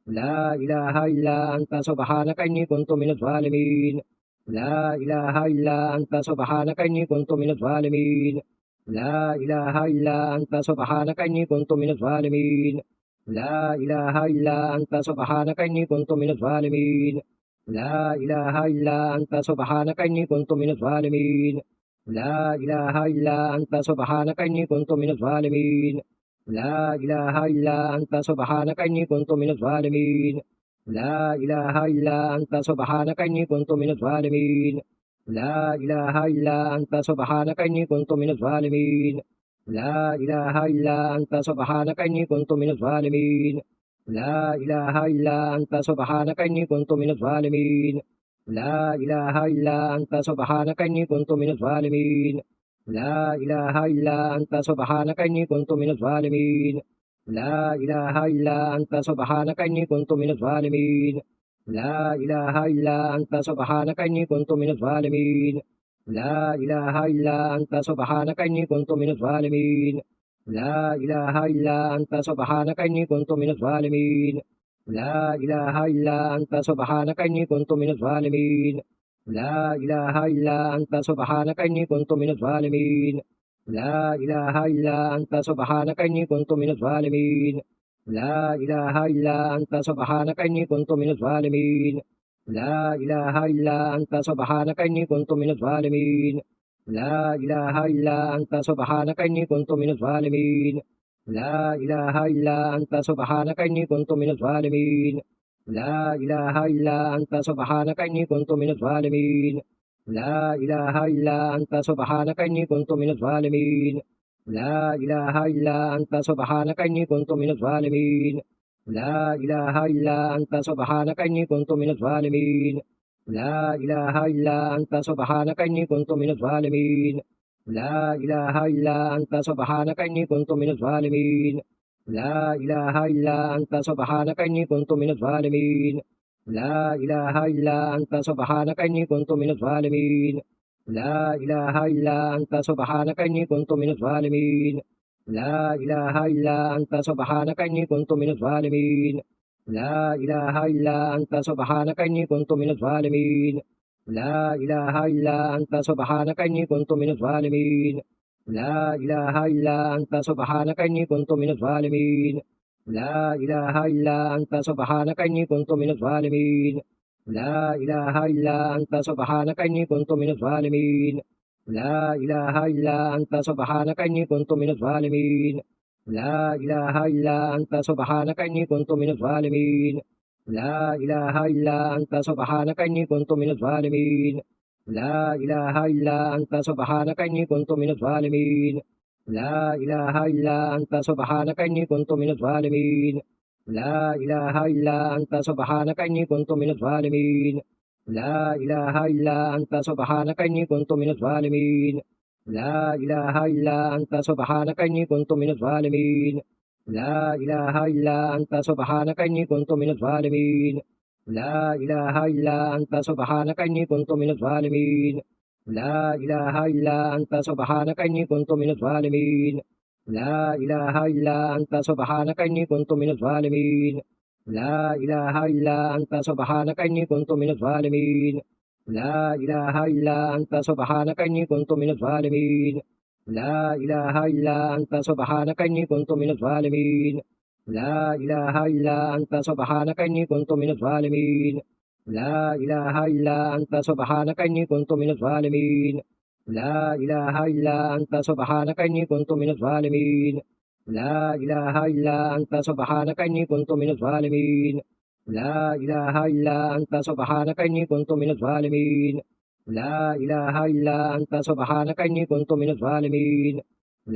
لا إله إلا أنت سبحانك إني كنت من الظالمين. لا إله إلا أنت سبحانك إني كنت من الظالمين. لا إله إلا أنت سبحانك إني كنت من الظالمين. لا إله إلا أنت سبحانك إني كنت من الظالمين. لا إله إلا أنت سبحانك إني كنت من الظالمين. لا إله إلا أنت سبحانك إني كنت من الظالمين. لا إله إلا أنت سبحانك إني كنت من الظالمين. لا إله إلا أنت سبحانك إني كنت من الظالمين. لا إله إلا أنت سبحانك إني كنت من الظالمين. لا إله إلا أنت سبحانك إني كنت من الظالمين. لا إله إلا أنت سبحانك إني كنت من الظالمين. لا إله إلا أنت سبحانك إني كنت من الظالمين. لا إله إلا أنت سبحانك إني كنت من الظالمين. لا إله إلا أنت سبحانك إني كنت من الظالمين. لا إله إلا أنت سبحانك إني كنت من الظالمين. لا إله إلا أنت سبحانك إني كنت من الظالمين. لا إله إلا أنت سبحانك إني كنت من الظالمين. لا إله إلا أنت سبحانك إني كنت من الظالمين. لا إله إلا أنت سبحانك إني كنت من الظالمين. لا إله إلا أنت سبحانك إني كنت من الظالمين. لا إله إلا أنت سبحانك إني كنت من الظالمين. لا إله إلا أنت سبحانك إني كنت من الظالمين. لا إله إلا أنت سبحانك إني كنت من الظالمين. لا إله إلا أنت سبحانك إني كنت من الظالمين. لا إله إلا أنت سبحانك إني كنت من الظالمين. لا إله إلا أنت سبحانك إني كنت من الظالمين. لا إله إلا أنت سبحانك إني كنت من الظالمين. لا إله إلا أنت سبحانك إني كنت من الظالمين. لا إله إلا أنت سبحانك إني كنت من الظالمين. لا إله إلا أنت سبحانك إني كنت من الظالمين. لا إله إلا أنت سبحانك إني كنت من الظالمين. لا إله إلا أنت سبحانك إني كنت من الظالمين. لا إله إلا أنت سبحانك إني كنت من الظالمين. لا إله إلا أنت سبحانك إني كنت من الظالمين. لا إله إلا أنت سبحانك إني كنت من الظالمين. لا إله إلا أنت سبحانك إني كنت من الظالمين. لا إله إلا أنت سبحانك إني كنت من الظالمين. لا إله إلا أنت سبحانك إني كنت من الظالمين. لا إله إلا أنت سبحانك إني كنت من الظالمين. لا إله إلا أنت سبحانك إني كنت من الظالمين. لا إله إلا أنت سبحانك إني كنت من الظالمين. لا إله إلا أنت سبحانك إني كنت من الظالمين. لا إله إلا أنت سبحانك إني كنت من الظالمين. لا إله إلا أنت سبحانك إني كنت من الظالمين. لا إله إلا أنت سبحانك إني كنت من الظالمين. لا إله إلا أنت سبحانك إني كنت من الظالمين. لا إله إلا أنت سبحانك إني كنت من الظالمين. لا إله إلا أنت سبحانك إني كنت من الظالمين. لا إله إلا أنت سبحانك إني كنت من الظالمين. لا إله إلا أنت سبحانك إني كنت من الظالمين. لا إله إلا أنت سبحانك إني كنت من الظالمين. لا إله إلا أنت سبحانك إني كنت من الظالمين. لا إله إلا أنت سبحانك إني كنت من الظالمين. لا إله إلا أنت سبحانك إني كنت من الظالمين. لا إله إلا أنت سبحانك إني كنت من الظالمين. لا إله إلا أنت سبحانك إني كنت من الظالمين. لا إله إلا أنت سبحانك إني كنت من الظالمين. لا إله إلا أنت سبحانك إني كنت من الظالمين. لا إله إلا أنت سبحانك إني كنت من الظالمين. لا إله إلا أنت سبحانك إني كنت من الظالمين.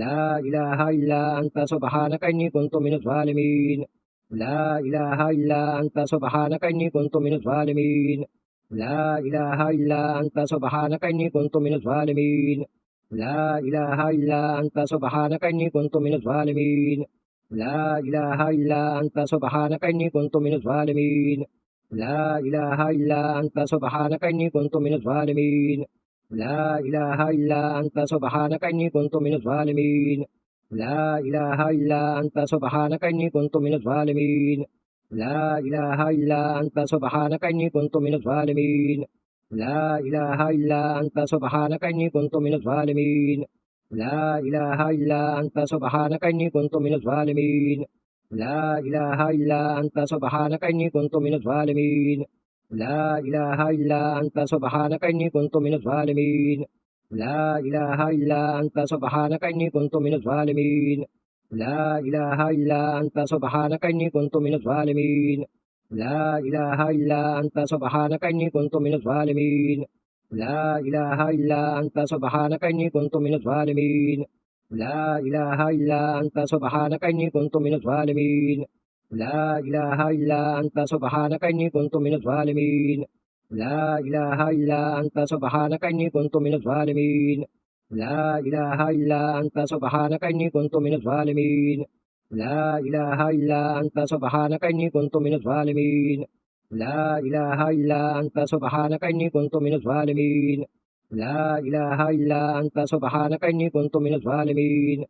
لا إله إلا أنت سبحانك إني كنت من الظالمين. لا إله إلا أنت سبحانك إني كنت من الظالمين. لا إله إلا أنت سبحانك إني كنت من الظالمين. لا إله إلا أنت سبحانك إني كنت من الظالمين. لا إله إلا أنت سبحانك إني كنت من الظالمين. لا إله إلا أنت سبحانك إني كنت من الظالمين. لا إله إلا أنت سبحانك إني كنت من الظالمين. لا إله إلا أنت سبحانك إني كنت من الظالمين. لا إله إلا أنت سبحانك إني كنت من الظالمين. لا إله إلا أنت سبحانك إني كنت من الظالمين. لا إله إلا أنت سبحانك إني كنت من الظالمين. لا إله إلا أنت سبحانك إني كنت من الظالمين. لا إله إلا أنت سبحانك إني كنت من الظالمين. لا إله إلا أنت سبحانك إني كنت من الظالمين. لا إله إلا أنت سبحانك إني كنت من الظالمين. لا إله إلا أنت سبحانك إني كنت من الظالمين. لا إله إلا أنت سبحانك إني كنت من الظالمين. لا إله إلا أنت سبحانك إني كنت من الظالمين. لا إله إلا أنت سبحانك إني كنت من الظالمين. لا إله إلا أنت سبحانك إني كنت من الظالمين. لا إله إلا أنت سبحانك إني كنت من الظالمين. لا إله إلا أنت سبحانك إني كنت من الظالمين. لا إله إلا أنت سبحانك إني كنت من الظالمين. لا إله إلا أنت سبحانك إني كنت من الظالمين.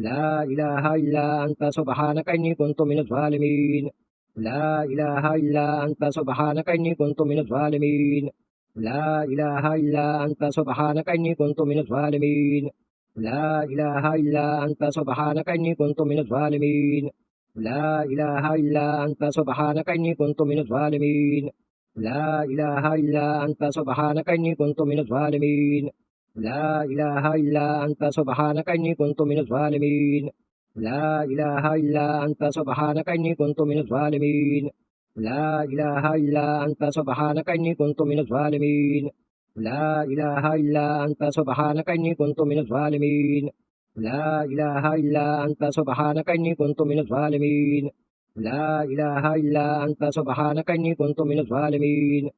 لا إله إلا أنت سبحانك إني كنت من الظالمين. لا إله إلا أنت سبحانك إني كنت من الظالمين. لا إله إلا أنت سبحانك إني كنت من الظالمين. لا إله إلا أنت سبحانك إني كنت من الظالمين. لا إله إلا أنت سبحانك إني كنت من الظالمين. لا إله إلا أنت سبحانك إني كنت من الظالمين. لا إله إلا أنت سبحانك إني كنت من الظالمين. لا إله إلا أنت سبحانك إني كنت من الظالمين. لا إله إلا أنت سبحانك إني كنت من الظالمين. لا إله إلا أنت سبحانك إني كنت من الظالمين. لا إله إلا أنت سبحانك إني كنت من الظالمين. لا إله إلا أنت سبحانك إني كنت من الظالمين.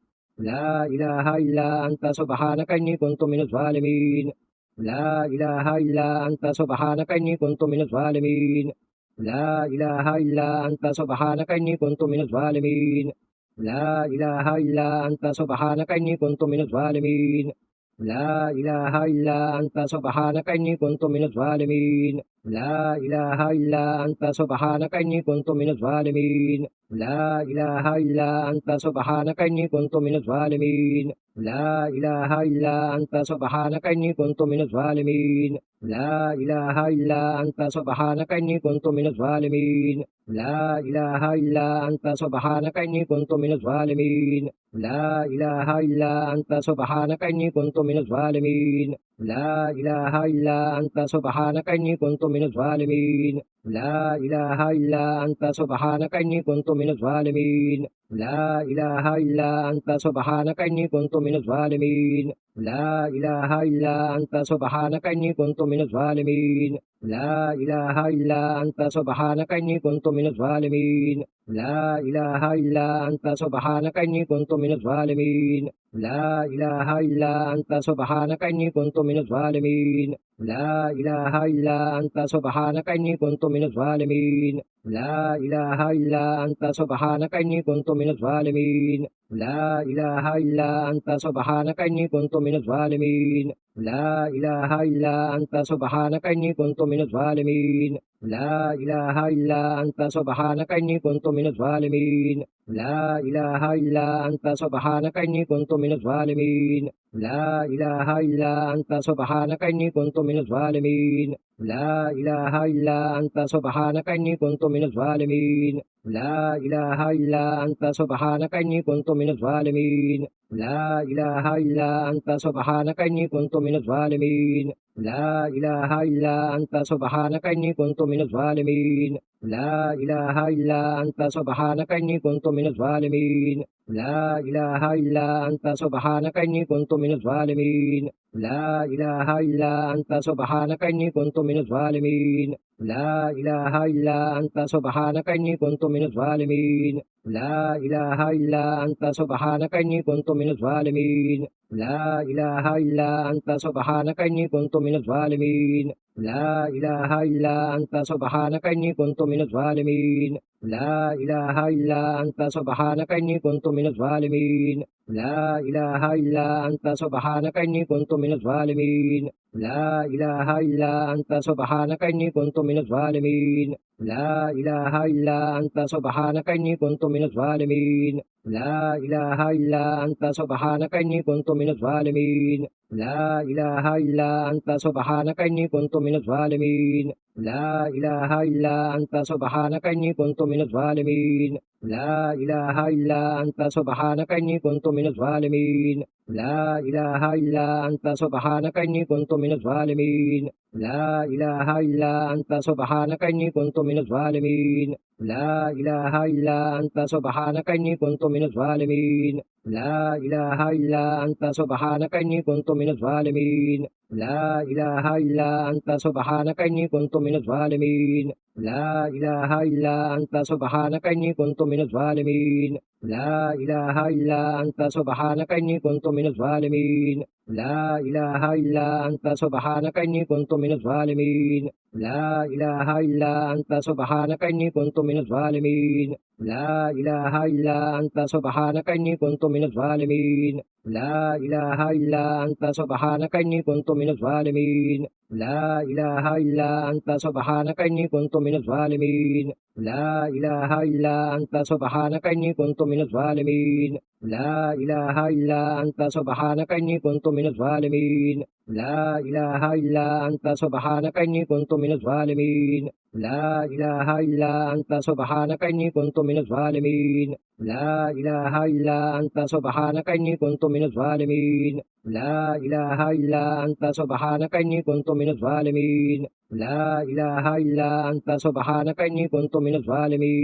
لا إله إلا أنت سبحانك إني كنت من الظالمين. لا إله إلا أنت سبحانك إني كنت من الظالمين. لا إله إلا أنت سبحانك إني كنت من الظالمين. لا إله إلا أنت سبحانك إني كنت من الظالمين. لا إله إلا أنت سبحانك إني كنت من الظالمين. لا إله إلا أنت سبحانك إني كنت من الظالمين. لا إله إلا أنت سبحانك إني كنت من الظالمين. لا إله إلا أنت سبحانك إني كنت من الظالمين. لا إله إلا أنت سبحانك إني كنت من الظالمين. لا إله إلا أنت سبحانك إني كنت من الظالمين. لا إله إلا أنت سبحانك إني كنت من الظالمين. لا إله إلا أنت سبحانك إني كنت من الظالمين. لا إله إلا أنت سبحانك إني كنت من الظالمين. لا إله إلا أنت سبحانك إني كنت من الظالمين. لا إله إلا أنت سبحانك إني كنت من الظالمين. لا إله إلا أنت سبحانك إني كنت من الظالمين. لا إله إلا أنت سبحانك إني كنت من الظالمين. لا إله إلا أنت سبحانك إني كنت من الظالمين. لا إله إلا أنت سبحانك إني كنت من الظالمين. لا إله إلا أنت سبحانك إني كنت من الظالمين. لا إله إلا أنت سبحانك إني كنت من الظالمين. لا إله إلا أنت سبحانك إني كنت من الظالمين. لا إله إلا أنت سبحانك إني كنت من الظالمين. لا إله إلا أنت سبحانك إني كنت من الظالمين. لا إله إلا أنت سبحانك إني كنت من الظالمين. لا إله إلا أنت سبحانك إني كنت من الظالمين. لا إله إلا أنت سبحانك إني كنت من الظالمين. لا إله إلا أنت سبحانك إني كنت من الظالمين. لا إله إلا أنت سبحانك إني كنت من الظالمين. لا إله إلا أنت سبحانك إني كنت من الظالمين. لا إله إلا أنت سبحانك إني كنت من الظالمين. لا إله إلا أنت سبحانك إني كنت من الظالمين. لا إله إلا أنت سبحانك إني كنت من الظالمين. لا إله إلا أنت سبحانك إني كنت من الظالمين. لا إله إلا أنت سبحانك إني كنت من الظالمين. لا إله إلا أنت سبحانك إني كنت من الظالمين. لا إله إلا أنت سبحانك إني كنت من الظالمين. لا إله إلا أنت سبحانك إني كنت من الظالمين. لا إله إلا أنت سبحانك إني كنت من الظالمين لا إله إلا أنت سبحانك إني كنت من الظالمين لا إله إلا أنت سبحانك إني كنت من الظالمين لا إله إلا أنت سبحانك إني كنت من الظالمين لا إله إلا أنت سبحانك إني كنت من الظالمين لا إله إلا أنت سبحانك إني كنت من الظالمين لا إله إلا أنت سبحانك إني كنت من الظالمين لا إله إلا أنت سبحانك إني كنت من الظالمين لا إله إلا أنت سبحانك إني كنت من الظالمين لا إله إلا أنت سبحانك إني كنت من الظالمين لا إله إلا أنت سبحانك إني كنت من الظالمين لا إله إلا أنت سبحانك إني كنت من الظالمين لا إله إلا أنت سبحانك إني كنت من الظالمين لا إله إلا أنت سبحانك إني كنت من الظالمين لا إله إلا أنت سبحانك إني كنت من الظالمين لا إله إلا أنت سبحانك إني كنت من الظالمين لا إله إلا أنت سبحانك إني كنت من الظالمين لا إله إلا أنت سبحانك إني كنت من الظالمين لا إله إلا أنت سبحانك إني كنت من الظالمين لا إله إلا أنت سبحانك إني كنت من الظالمين لا إله إلا أنت سبحانك إني كنت من الظالمين لا إله إلا أنت سبحانك إني كنت من الظالمين لا إله إلا أنت سبحانك إني كنت من الظالمين لا إله إلا أنت سبحانك إني كنت من الظالمين لا إله إلا أنت سبحانك إني كنت من الظالمين لا إله إلا أنت سبحانك إني كنت من الظالمين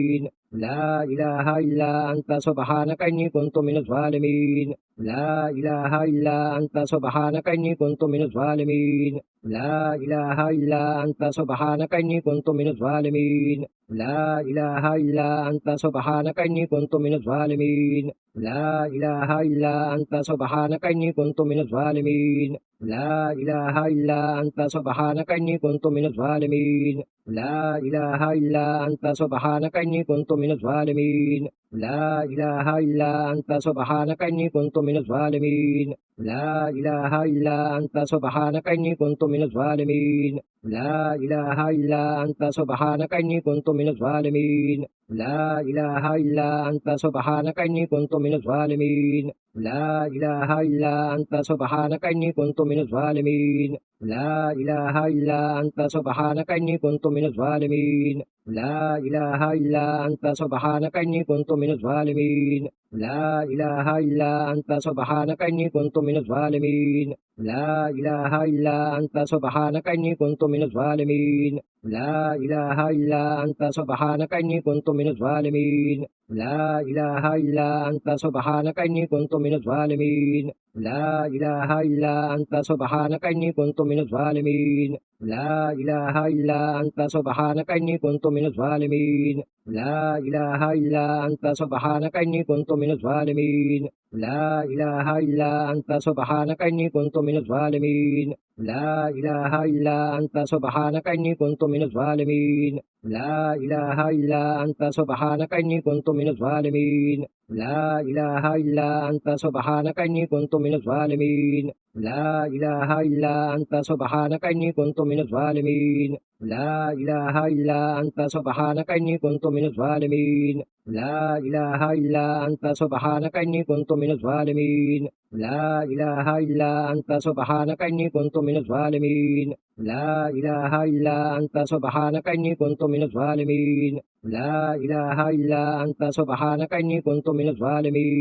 لا إله إلا أنت سبحانك إني كنت من الظالمين لا إله إلا أنت سبحانك إني كنت من الظالمين لا إله إلا أنت سبحانك إني كنت من الظالمين لا إله إلا أنت سبحانك إني كنت من الظالمين لا إله إلا أنت سبحانك إني كنت من الظالمين لا إله إلا أنت سبحانك إني كنت من الظالمين لا إله إلا أنت سبحانك إني كنت من الظالمين لا إله إلا أنت سبحانك إني كنت من الظالمين لا إله إلا أنت سبحانك إني كنت من الظالمين لا إله إلا أنت سبحانك إني كنت من الظالمين لا إله إلا أنت سبحانك إني كنت من الظالمين لا إله إلا أنت سبحانك إني كنت من الظالمين لا إله إلا أنت سبحانك إني كنت من الظالمين لا إله إلا أنت سبحانك إني كنت من الظالمين لا إله إلا أنت سبحانك إني كنت من الظالمين لا إله إلا أنت سبحانك إني كنت من الظالمين لا إله إلا أنت سبحانك إني كنت من الظالمين لا إله إلا أنت سبحانك إني كنت من الظالمين لا إله إلا أنت سبحانك إني كنت من الظالمين لا إله إلا أنت سبحانك إني كنت من الظالمين لا إله إلا أنت سبحانك إني كنت من الظالمين لا إله إلا أنت سبحانك إني كنت من الظالمين لا إله إلا أنت سبحانك إني كنت من الظالمين لا إله إلا أنت سبحانك إني كنت من الظالمين لا إله إلا أنت سبحانك إني كنت من الظالمين لا إله إلا أنت سبحانك إني كنت من الظالمين لا إله إلا أنت سبحانك إني كنت من الظالمين لا إله إلا أنت سبحانك إني كنت من الظالمين لا إله إلا أنت سبحانك إني كنت من الظالمين لا إله إلا أنت سبحانك إني كنت من الظالمين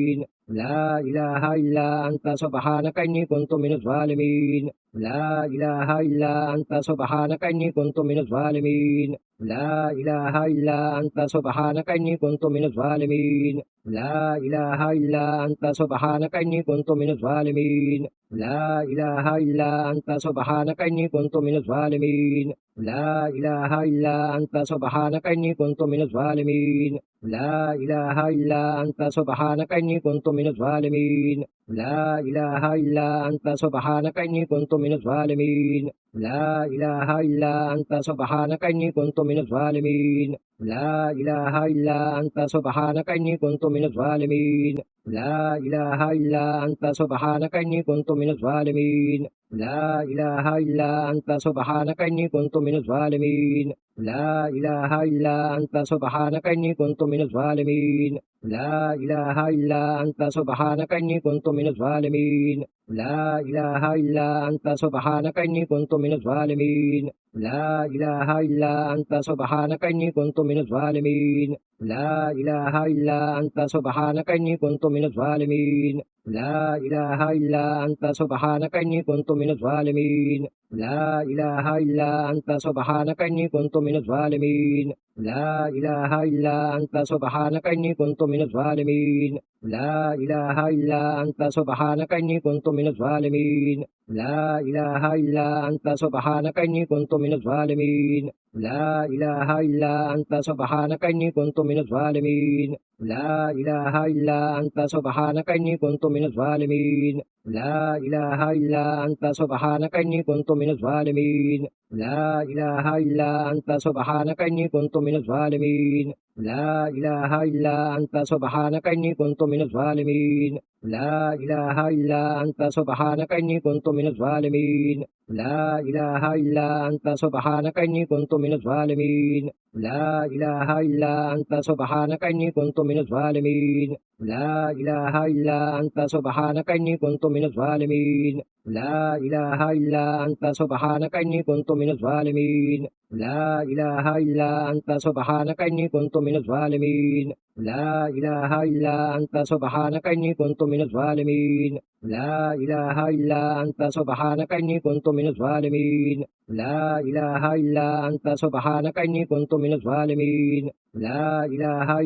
لا إله إلا أنت سبحانك إني كنت من الظالمين لا إله إلا أنت سبحانك إني كنت من الظالمين لا إله إلا أنت سبحانك إني كنت من الظالمين لا إله إلا أنت سبحانك إني كنت من الظالمين لا إله إلا أنت سبحانك إني كنت من الظالمين لا إله إلا أنت سبحانك إني كنت من الظالمين لا إله إلا أنت سبحانك إني كنت من الظالمين لا إله إلا أنت سبحانك إني كنت من الظالمين لا إله إلا أنت سبحانك إني كنت من الظالمين لا إله إلا أنت سبحانك إني كنت من الظالمين لا إله إلا أنت سبحانك إني كنت من الظالمين لا إله إلا أنت سبحانك إني كنت من الظالمين لا إله إلا أنت سبحانك إني كنت من الظالمين لا إله إلا أنت سبحانك إني كنت من الظالمين لا إله إلا أنت سبحانك إني كنت من الظالمين لا إله إلا أنت سبحانك إني كنت من الظالمين لا إله إلا أنت سبحانك إني كنت من الظالمين لا إله إلا أنت سبحانك إني كنت من الظالمين لا إله إلا أنت سبحانك إني كنت من الظالمين لا إله إلا أنت سبحانك إني كنت من الظالمين لا إله إلا أنت سبحانك إني كنت من الظالمين لا إله إلا أنت سبحانك إني كنت من الظالمين لا إله إلا أنت سبحانك إني كنت من الظالمين لا إله إلا أنت سبحانك إني كنت من الظالمين لا إله إلا أنت سبحانك إني كنت من الظالمين لا إله إلا أنت سبحانك إني كنت من الظالمين لا إله إلا أنت سبحانك إني كنت من الظالمين لا إله إلا أنت سبحانك إني كنت من الظالمين لا إله إلا أنت سبحانك إني كنت من الظالمين لا إله إلا أنت سبحانك إني كنت من الظالمين لا إله إلا أنت سبحانك إني كنت من الظالمين لا إله إلا أنت سبحانك إني كنت من الظالمين لا إله إلا أنت سبحانك إني كنت من الظالمين لا إله إلا أنت سبحانك إني كنت من الظالمين لا إله إلا أنت سبحانك إني كنت من الظالمين لا إله إلا أنت سبحانك إني كنت من الظالمين لا إله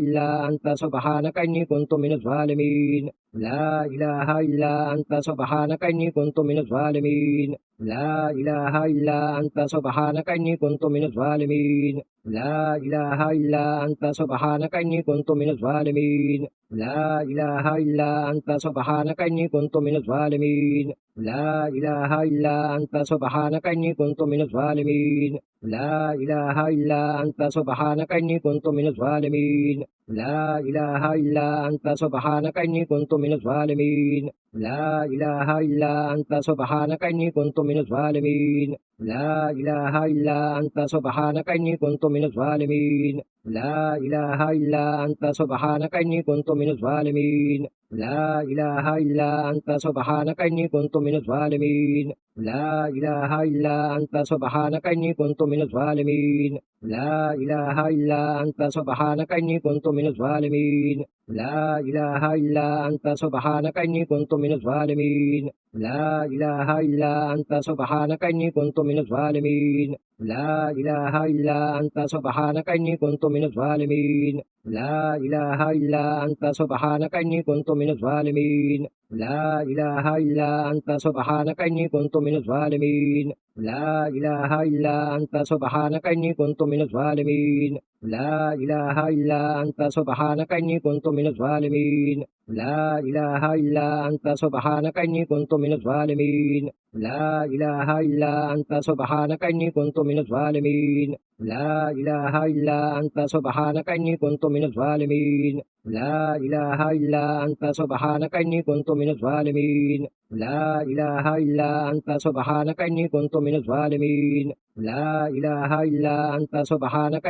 إلا أنت سبحانك إني كنت من الظالمين لا إله إلا أنت سبحانك إني كنت من الظالمين لا إله إلا أنت سبحانك إني كنت من الظالمين لا إله إلا أنت سبحانك إني كنت من الظالمين لا إله إلا أنت سبحانك إني كنت من الظالمين لا إله إلا أنت سبحانك إني كنت من الظالمين لا إله إلا أنت سبحانك إني كنت من الظالمين لا إله إلا أنت سبحانك إني كنت من الظالمين لا إله إلا أنت سبحانك إني كنت من الظالمين لا إله إلا أنت سبحانك إني كنت من الظالمين لا إله إلا أنت سبحانك إني كنت من الظالمين لا إله إلا أنت سبحانك إني كنت من الظالمين لا إله إلا أنت سبحانك إني كنت من الظالمين لا إله إلا أنت سبحانك إني كنت من الظالمين لا إله إلا أنت سبحانك إني كنت من الظالمين لا إله إلا أنت سبحانك إني كنت من الظالمين لا إله إلا أنت سبحانك إني كنت من الظالمين لا إله إلا أنت سبحانك إني كنت من الظالمين لا إله إلا أنت سبحانك إني كنت من الظالمين لا إله إلا أنت سبحانك إني كنت من الظالمين لا إله إلا أنت سبحانك إني كنت من الظالمين لا إله إلا أنت سبحانك إني كنت من الظالمين لا إله إلا أنت سبحانك إني كنت من الظالمين لا إله إلا أنت سبحانك إني كنت من الظالمين لا إله إلا أنت سبحانك إني كنت من الظالمين لا إله إلا أنت سبحانك إني كنت من الظالمين لا إله إلا أنت سبحانك إني كنت من الظالمين لا إله إلا أنت سبحانك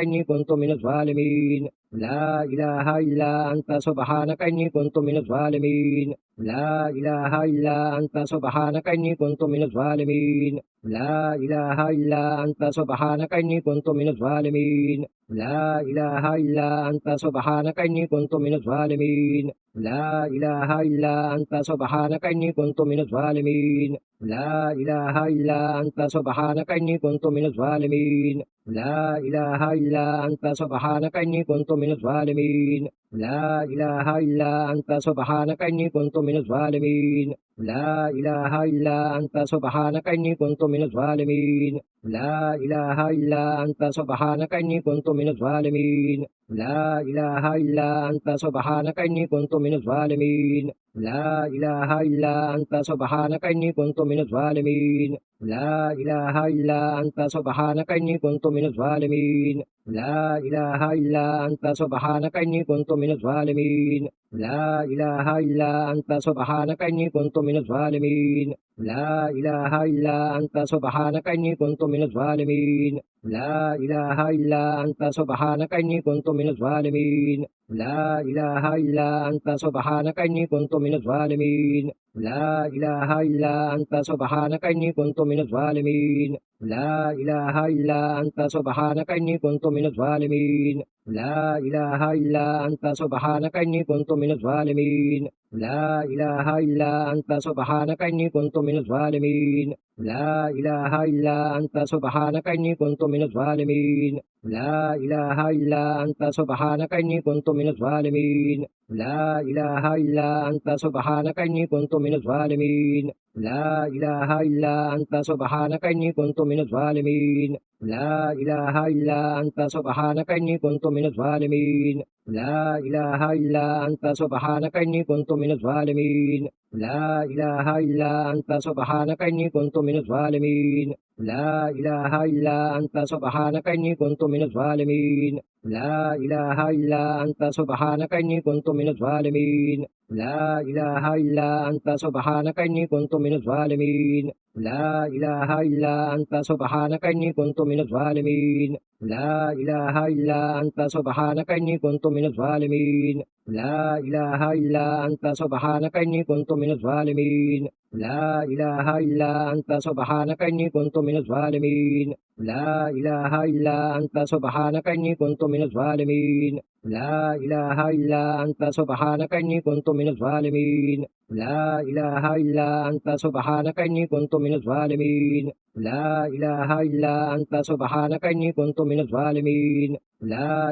إني كنت من الظالمين لا إله إلا أنت سبحانك إني كنت من الظالمين لا إله إلا أنت سبحانك إني كنت من الظالمين لا إله إلا أنت سبحانك إني كنت من الظالمين لا إله إلا أنت سبحانك إني كنت من الظالمين لا إله إلا أنت سبحانك إني كنت من الظالمين لا إله إلا أنت سبحانك إني كنت من الظالمين لا إله إلا أنت سبحانك إني كنت من الظالمين لا إله إلا أنت سبحانك إني كنت من الظالمين لا إله إلا أنت سبحانك إني كنت من الظالمين لا إله إلا أنت سبحانك إني كنت من الظالمين لا إله إلا أنت سبحانك إني كنت من الظالمين لا إله إلا أنت سبحانك إني كنت من الظالمين لا إله إلا أنت سبحانك إني كنت من الظالمين لا إله إلا أنت سبحانك إني كنت من الظالمين لا إله إلا أنت سبحانك إني كنت من الظالمين. لا إله إلا أنت سبحانك إني كنت من الظالمين. لا إله إلا أنت سبحانك إني كنت من الظالمين. لا إله إلا أنت سبحانك إني كنت من الظالمين. لا إله إلا أنت سبحانك إني كنت من الظالمين. لا إله إلا أنت سبحانك إني كنت من الظالمين. لا إله إلا أنت سبحانك إني كنت من الظالمين. لا إله إلا أنت سبحانك إني كنت من الظالمين. لا إله إلا أنت سبحانك إني كنت من الظالمين. لا إله إلا أنت سبحانك إني كنت من الظالمين. لا إله إلا أنت سبحانك إني كنت من الظالمين. لا إله إلا أنت سبحانك إني كنت من الظالمين. لا إله إلا أنت سبحانك إني كنت من الظالمين. لا إله إلا أنت سبحانك إني كنت من الظالمين. لا إله إلا أنت سبحانك إني كنت من الظالمين. لا إله إلا أنت سبحانك إني كنت من الظالمين. لا إله إلا أنت سبحانك إني كنت من الظالمين. لا إله إلا أنت سبحانك إني كنت من الظالمين. لا إله إلا أنت سبحانك إني كنت من الظالمين. لا إله إلا أنت سبحانك إني كنت من الظالمين. لا إله إلا أنت سبحانك إني كنت من الظالمين. لا إله إلا أنت سبحانك إني كنت من الظالمين. لا إله إلا أنت سبحانك إني كنت من الظالمين. لا إله إلا أنت سبحانك إني كنت من الظالمين. لا إله إلا أنت سبحانك إني كنت من الظالمين. لا إله إلا أنت سبحانك إني كنت من الظالمين. لا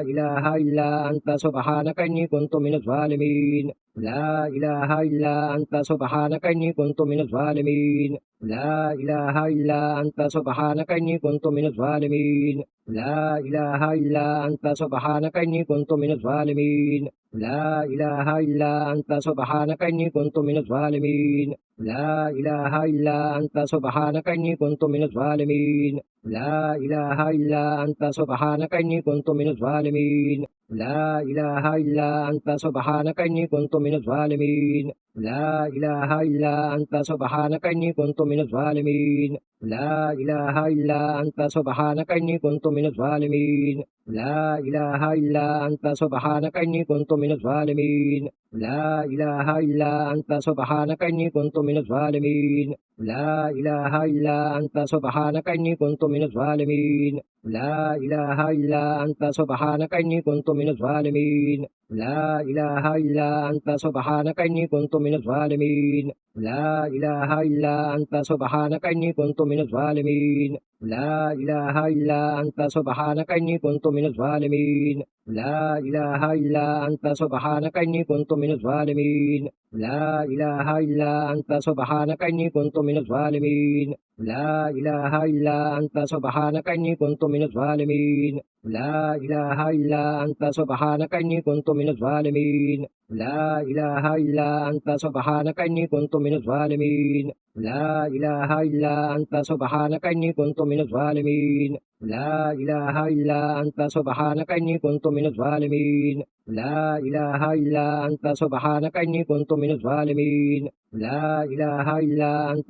إله إلا أنت سبحانك إني كنت من الظالمين. لا إله إلا أنت سبحانك إني كنت من الظالمين. لا إله إلا أنت سبحانك إني كنت من الظالمين. لا إله إلا أنت سبحانك إني كنت من الظالمين. لا إله إلا أنت سبحانك إني كنت من الظالمين. لا إله إلا أنت سبحانك إني كنت من الظالمين. لا إله إلا أنت سبحانك إني كنت من الظالمين. لا إله إلا أنت سبحانك إني كنت من الظالمين. لا إله إلا أنت سبحانك إني كنت من الظالمين. لا إله إلا أنت سبحانك إني كنت من الظالمين. لا إله إلا أنت سبحانك إني كنت من الظالمين. لا إله إلا أنت سبحانك إني كنت من الظالمين. لا إله إلا أنت سبحانك إني كنت من الظالمين. لا إله إلا أنت سبحانك إني كنت من الظالمين. لا إله إلا أنت سبحانك إني كنت من الظالمين. لا إله إلا أنت سبحانك إني كنت من الظالمين. لا إله إلا أنت سبحانك إني كنت من الظالمين. لا إله إلا أنت سبحانك إني كنت من الظالمين. لا إله إلا أنت سبحانك إني كنت من الظالمين. لا إله إلا أنت سبحانك إني كنت من الظالمين. لا إله إلا أنت سبحانك إني كنت من الظالمين. لا إله إلا أنت سبحانك إني كنت من الظالمين. لا إله إلا أنت سبحانك إني كنت من الظالمين. لا إله إلا أنت سبحانك إني كنت من الظالمين. لا إله إلا أنت سبحانك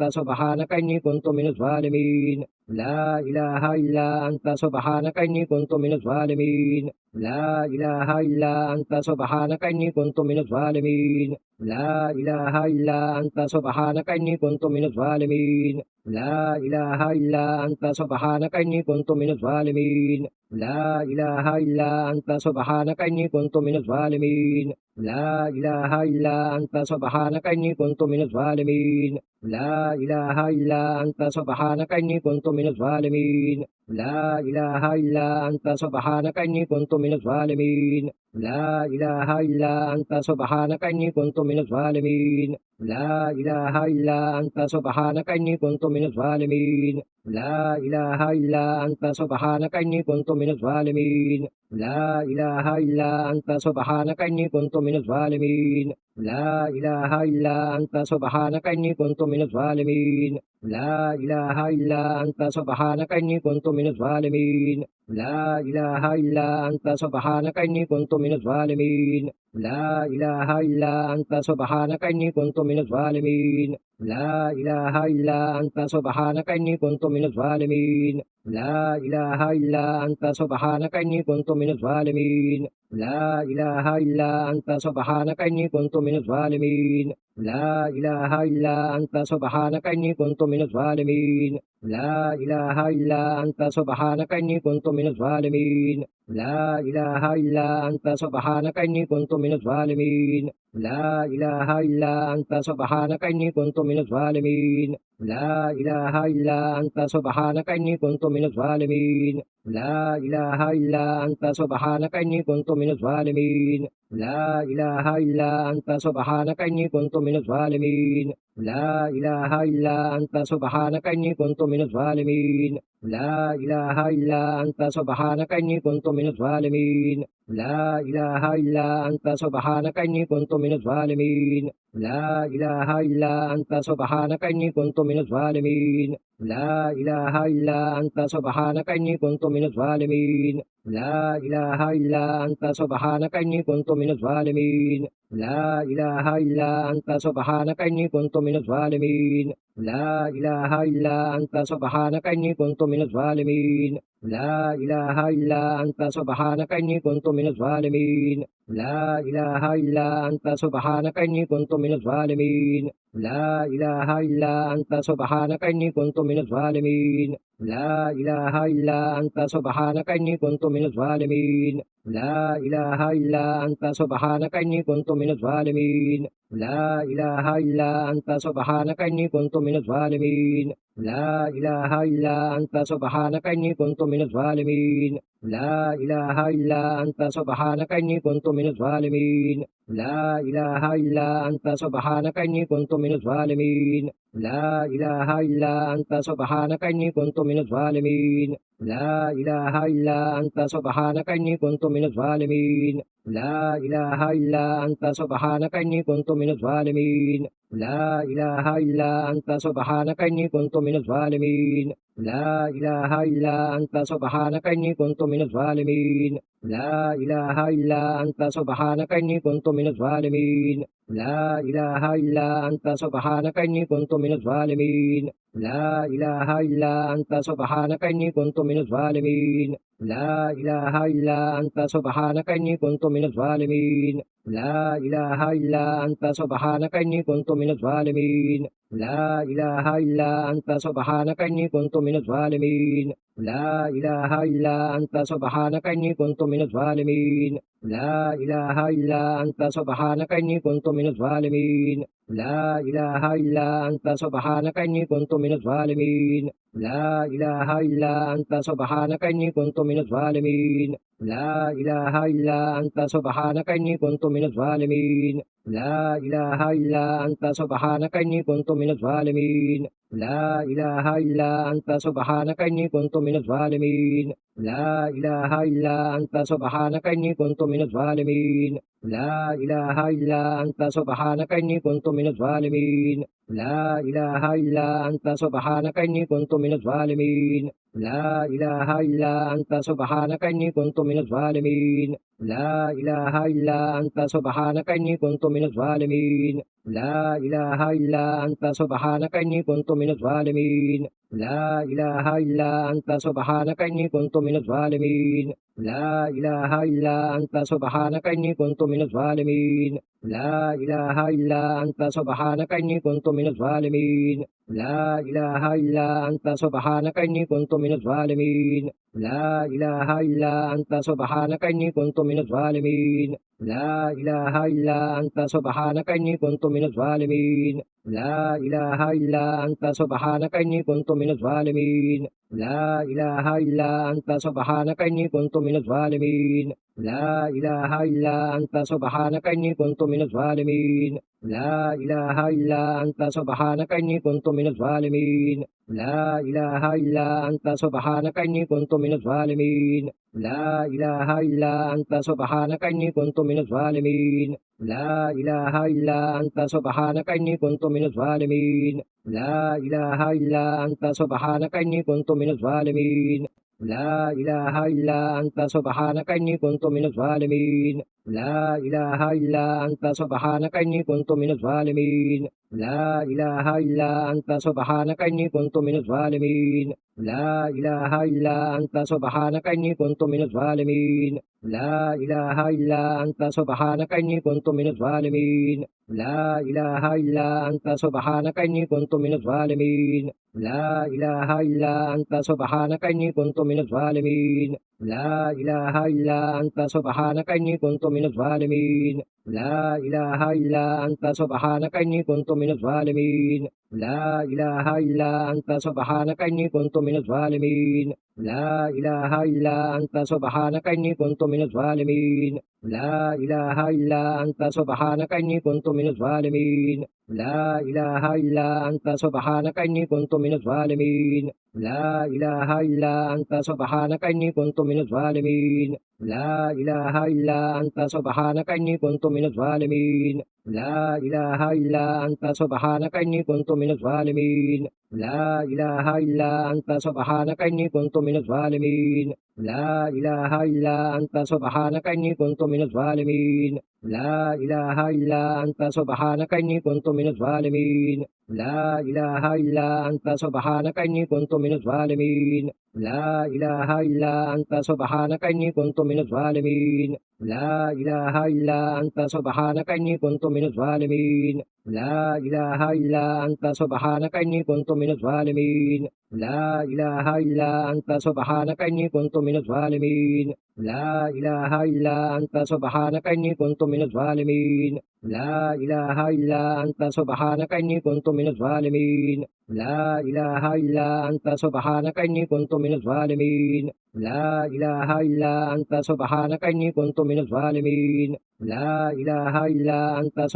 إني كنت من الظالمين. لا إله إلا أنت سبحانك إني كنت من الظالمين. لا إله إلا أنت سبحانك إني كنت من الظالمين. لا إله إلا أنت سبحانك إني كنت من الظالمين. لا إله إلا أنت سبحانك إني كنت من الظالمين. لا إله إلا أنت سبحانك إني كنت من الظالمين. لا إله إلا أنت سبحانك إني كنت من الظالمين. لا إله إلا أنت سبحانك إني كنت من الظالمين. لا إله إلا أنت سبحانك إني كنت من الظالمين. لا إله إلا أنت سبحانك إني كنت من الظالمين. لا إله إلا أنت سبحانك إني كنت من الظالمين. لا إله إلا أنت سبحانك إني كنت من الظالمين. لا إله إلا أنت سبحانك إني كنت من الظالمين. لا إله إلا أنت سبحانك إني كنت من الظالمين. لا إله إلا أنت سبحانك إني كنت من الظالمين. لا إله إلا أنت سبحانك إني كنت من الظالمين. لا إله إلا أنت سبحانك إني كنت من الظالمين لا إله إلا أنت سبحانك إني كنت من الظالمين لا إله إلا أنت سبحانك إني كنت من الظالمين لا إله إلا أنت سبحانك إني كنت من الظالمين لا إله إلا أنت سبحانك إني كنت من الظالمين لا إله إلا أنت سبحانك إني كنت من الظالمين لا إله إلا أنت سبحانك إني كنت من الظالمين لا إله إلا أنت سبحانك إني كنت من الظالمين لا إله إلا أنت سبحانك إني كنت من الظالمين لا إله إلا أنت سبحانك إني كنت من الظالمين لا إله إلا أنت سبحانك إني كنت من الظالمين لا إله إلا أنت سبحانك إني كنت من الظالمين لا إله إلا أنت سبحانك إني كنت من الظالمين لا إله إلا أنت سبحانك إني كنت من الظالمين لا إله إلا أنت سبحانك إني كنت من الظالمين لا إله إلا أنت سبحانك إني كنت من الظالمين لا إله إلا أنت سبحانك إني كنت من الظالمين لا إله إلا أنت سبحانك إني كنت من الظالمين لا إله إلا أنت سبحانك إني كنت من الظالمين لا إله إلا أنت سبحانك إني كنت من الظالمين لا إله إلا أنت سبحانك إني كنت من الظالمين لا إله إلا أنت سبحانك إني كنت من الظالمين لا إله إلا أنت سبحانك إني كنت من الظالمين لا إله إلا أنت سبحانك إني كنت من الظالمين لا إله إلا أنت سبحانك إني كنت من الظالمين لا إله إلا أنت سبحانك إني كنت من الظالمين لا إله إلا أنت سبحانك إني كنت من الظالمين لا إله إلا أنت سبحانك إني كنت من الظالمين لا إله إلا أنت سبحانك إني كنت من الظالمين لا إله إلا أنت سبحانك إني كنت من الظالمين لا إله إلا أنت سبحانك إني كنت من الظالمين لا إله إلا أنت سبحانك إني كنت من الظالمين لا إله إلا أنت سبحانك إني كنت من الظالمين لا إله إلا أنت سبحانك إني كنت من الظالمين لا إله إلا أنت سبحانك إني كنت من الظالمين لا إله إلا أنت سبحانك إني كنت من الظالمين لا إله إلا أنت سبحانك إني كنت من الظالمين لا إله إلا أنت سبحانك إني كنت من الظالمين لا إله إلا أنت سبحانك إني كنت من الظالمين لا إله إلا أنت سبحانك إني كنت من الظالمين لا إله إلا أنت سبحانك إني كنت من الظالمين لا إله إلا أنت سبحانك إني كنت من الظالمين لا إله إلا أنت سبحانك إني كنت من الظالمين لا إله إلا أنت سبحانك إني كنت من الظالمين لا إله إلا أنت سبحانك إني كنت من الظالمين لا إله إلا أنت سبحانك إني كنت من الظالمين لا إله إلا أنت سبحانك إني كنت من الظالمين لا إله إلا أنت سبحانك إني كنت من الظالمين لا إله إلا أنت سبحانك إني كنت من الظالمين لا إله إلا أنت سبحانك إني كنت من الظالمين لا إله إلا أنت سبحانك إني كنت من الظالمين لا إله إلا أنت سبحانك إني كنت من الظالمين لا إله إلا أنت سبحانك إني كنت من الظالمين لا إله إلا أنت سبحانك إني كنت من الظالمين لا إله إلا أنت سبحانك إني كنت من الظالمين لا إله إلا أنت سبحانك إني كنت من الظالمين لا إله إلا أنت سبحانك إني كنت من الظالمين لا إله إلا أنت سبحانك إني كنت من الظالمين لا إله إلا أنت سبحانك إني كنت من الظالمين لا إله إلا أنت سبحانك إني كنت من الظالمين لا إله إلا أنت سبحانك إني كنت من الظالمين لا إله إلا أنت سبحانك إني كنت من الظالمين لا إله إلا أنت سبحانك إني كنت من الظالمين لا إله إلا أنت سبحانك إني كنت من الظالمين لا إله إلا أنت سبحانك إني كنت من الظالمين لا إله إلا أنت سبحانك إني كنت من الظالمين لا إله إلا أنت سبحانك إني كنت من الظالمين لا إله إلا أنت سبحانك إني كنت من الظالمين لا إله إلا أنت سبحانك إني كنت من الظالمين لا إله إلا أنت سبحانك إني كنت من الظالمين لا إله إلا أنت سبحانك إني كنت من الظالمين لا إله إلا أنت سبحانك إني كنت من الظالمين لا إله إلا أنت سبحانك إني كنت من الظالمين لا إله إلا أنت سبحانك إني كنت من الظالمين لا إله إلا أنت سبحانك إني كنت من الظالمين لا إله إلا أنت سبحانك إني كنت من الظالمين لا إله إلا أنت سبحانك إني كنت من الظالمين لا إله إلا أنت سبحانك إني كنت من الظالمين لا إله إلا أنت سبحانك إني كنت من الظالمين لا إله إلا أنت سبحانك إني كنت من الظالمين لا إله إلا أنت سبحانك إني كنت من الظالمين لا إله إلا أنت سبحانك إني كنت من الظالمين لا إله إلا أنت سبحانك إني كنت من الظالمين لا إله إلا أنت سبحانك إني كنت من الظالمين لا إله إلا أنت سبحانك إني كنت من الظالمين لا إله إلا أنت سبحانك إني كنت من الظالمين لا إله إلا أنت سبحانك إني كنت من الظالمين لا إله إلا أنت سبحانك إني كنت من الظالمين لا إله إلا أنت سبحانك إني كنت من الظالمين لا إله إلا أنت سبحانك إني كنت من الظالمين لا إله إلا أنت سبحانك إني كنت من الظالمين لا إله إلا أنت سبحانك إني كنت من الظالمين لا إله إلا أنت سبحانك إني كنت من الظالمين لا إله إلا أنت سبحانك إني كنت من الظالمين لا إله إلا أنت سبحانك إني كنت من الظالمين لا إله إلا أنت سبحانك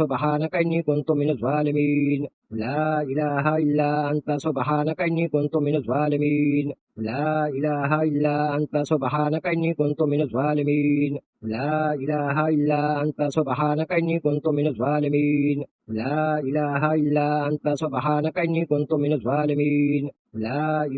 إني كنت من الظالمين لا إله إلا أنت سبحانك إني كنت من الظالمين لا إله إلا أنت سبحانك إني كنت من الظالمين لا إله إلا أنت سبحانك إني كنت من الظالمين لا إله إلا أنت سبحانك إني كنت من الظالمين لا إله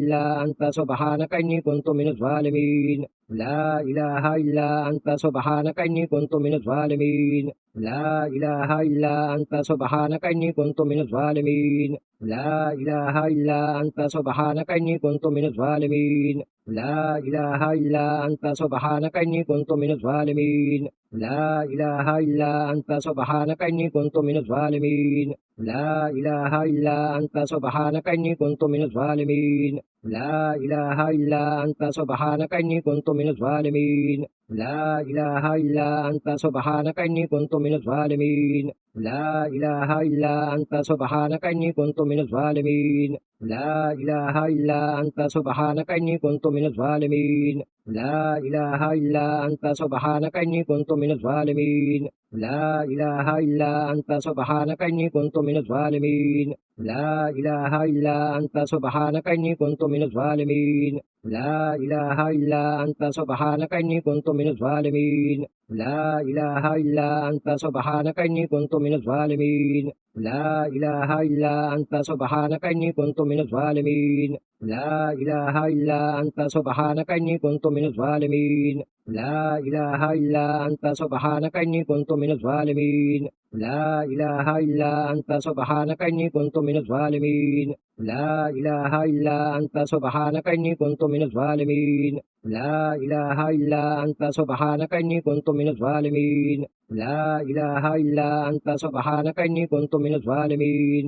إلا أنت سبحانك إني كنت من الظالمين لا إله إلا أنت سبحانك إني كنت من الظالمين لا إله إلا أنت سبحانك إني كنت من الظالمين لا إله إلا أنت سبحانك إني كنت من الظالمين لا إله إلا أنت سبحانك إني كنت من الظالمين لا إله إلا أنت سبحانك إني كنت من الظالمين لا إله إلا أنت سبحانك إني كنت من الظالمين لا إله إلا أنت سبحانك إني كنت من الظالمين لا إله إلا أنت سبحانك إني كنت من الظالمين لا إله إلا أنت سبحانك إني كنت من الظالمين لا إله إلا أنت سبحانك إني كنت من الظالمين لا إله إلا أنت سبحانك إني كنت من الظالمين لا إله إلا أنت سبحانك إني كنت من الظالمين لا إله إلا أنت سبحانك إني كنت من الظالمين لا إله إلا أنت سبحانك إني كنت من الظالمين لا إله إلا أنت سبحانك إني كنت من الظالمين لا إله إلا أنت سبحانك إني كنت من الظالمين لا إله إلا أنت سبحانك إني كنت من الظالمين لا إله إلا أنت سبحانك إني كنت من الظالمين لا إله إلا أنت سبحانك إني كنت من الظالمين لا إله إلا أنت سبحانك إني كنت من الظالمين لا إله إلا أنت سبحانك إني كنت من الظالمين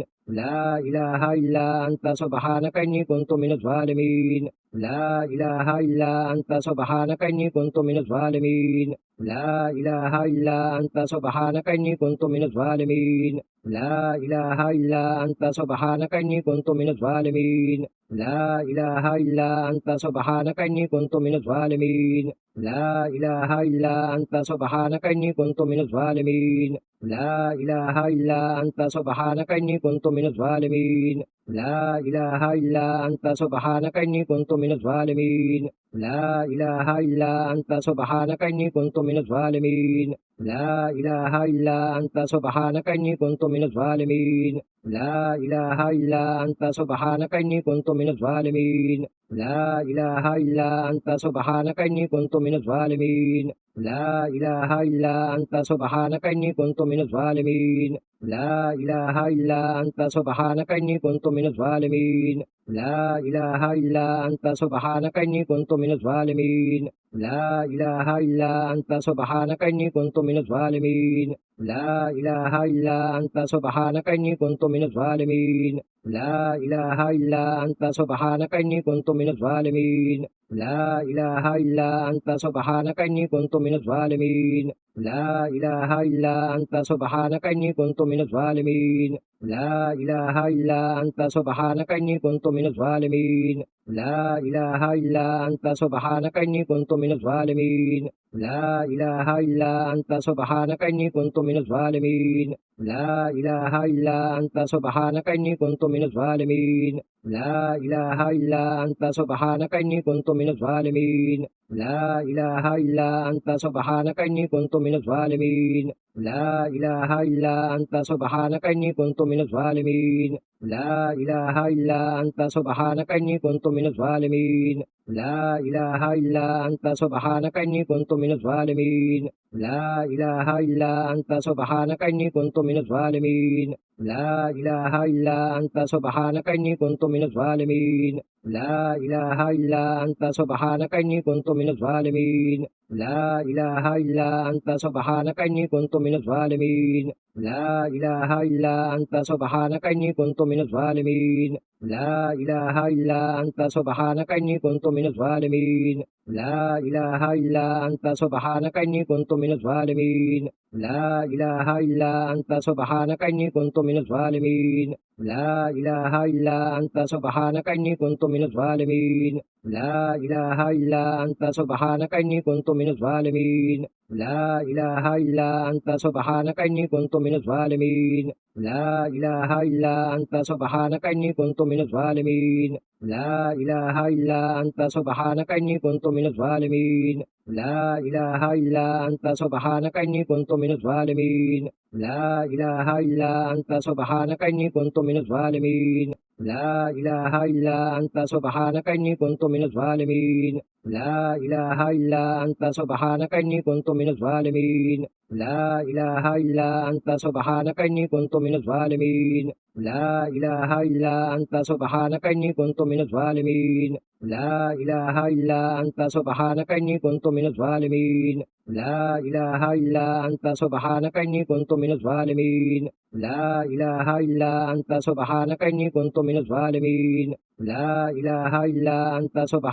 لا إله إلا أنت سبحانك إني كنت من الظالمين لا إله إلا أنت سبحانك إني كنت من الظالمين لا إله إلا أنت سبحانك إني كنت من الظالمين لا إله إلا أنت سبحانك إني كنت من الظالمين لا إله إلا أنت سبحانك إني كنت من الظالمين لا إله إلا أنت سبحانك إني كنت من الظالمين لا إله إلا أنت سبحانك إني كنت من الظالمين لا إله إلا أنت سبحانك إني كنت من الظالمين لا إله إلا أنت سبحانك إني كنت من الظالمين لا إله إلا أنت سبحانك إني كنت من الظالمين لا إله إلا أنت سبحانك إني كنت من الظالمين لا إله إلا أنت سبحانك إني كنت من الظالمين لا إله إلا أنت سبحانك إني كنت من الظالمين. لا إله إلا أنت سبحانك إني كنت من الظالمين. لا إله إلا أنت سبحانك إني كنت من الظالمين. لا إله إلا أنت سبحانك إني كنت من الظالمين. لا إله إلا أنت سبحانك إني كنت من الظالمين. لا إله إلا أنت سبحانك إني كنت من الظالمين. لا إله إلا أنت سبحانك إني كنت من الظالمين. لا إله إلا أنت سبحانك إني كنت من الظالمين. لا إله إلا أنت سبحانك إني كنت من الظالمين. لا إله إلا أنت سبحانك إني كنت من الظالمين. لا إله إلا أنت سبحانك إني كنت من الظالمين. لا إله إلا أنت سبحانك إني كنت من الظالمين. لا إله إلا أنت سبحانك إني كنت من الظالمين. لا إله إلا أنت سبحانك إني كنت من الظالمين. لا إله إلا أنت سبحانك إني كنت من الظالمين. لا إله إلا أنت سبحانك إني كنت من الظالمين. لا إله إلا أنت سبحانك إني كنت من الظالمين. لا إله إلا أنت سبحانك إني كنت من الظالمين. لا إله إلا أنت سبحانك إني كنت من الظالمين. لا إله إلا أنت سبحانك إني كنت من الظالمين. لا إله إلا أنت سبحانك إني كنت من الظالمين. لا إله إلا أنت سبحانك إني كنت من الظالمين. لا إله إلا أنت سبحانك إني كنت من الظالمين. لا إله إلا أنت سبحانك إني كنت من الظالمين. لا إله إلا أنت سبحانك إني كنت من الظالمين. لا إله إلا أنت سبحانك إني كنت من الظالمين. لا إله إلا أنت سبحانك إني كنت من الظالمين. لا إله إلا أنت سبحانك إني كنت من الظالمين. لا إله إلا أنت سبحانك إني كنت من الظالمين. لا إله إلا أنت سبحانك إني كنت من الظالمين. لا إله إلا أنت سبحانك إني كنت من الظالمين. لا إله إلا أنت سبحانك إني كنت من الظالمين. لا إله إلا أنت سبحانك إني كنت من الظالمين. لا إله إلا أنت سبحانك إني كنت من الظالمين. لا إله إلا أنت سبحانك إني كنت من الظالمين. لا إله إلا أنت سبحانك إني كنت من الظالمين. لا إله إلا أنت سبحانك إني كنت من الظالمين. لا إله إلا أنت سبحانك إني كنت من الظالمين. لا إله إلا أنت سبحانك إني كنت من الظالمين. لا إله إلا أنت سبحانك إني كنت من الظالمين. لا إله إلا أنت سبحانك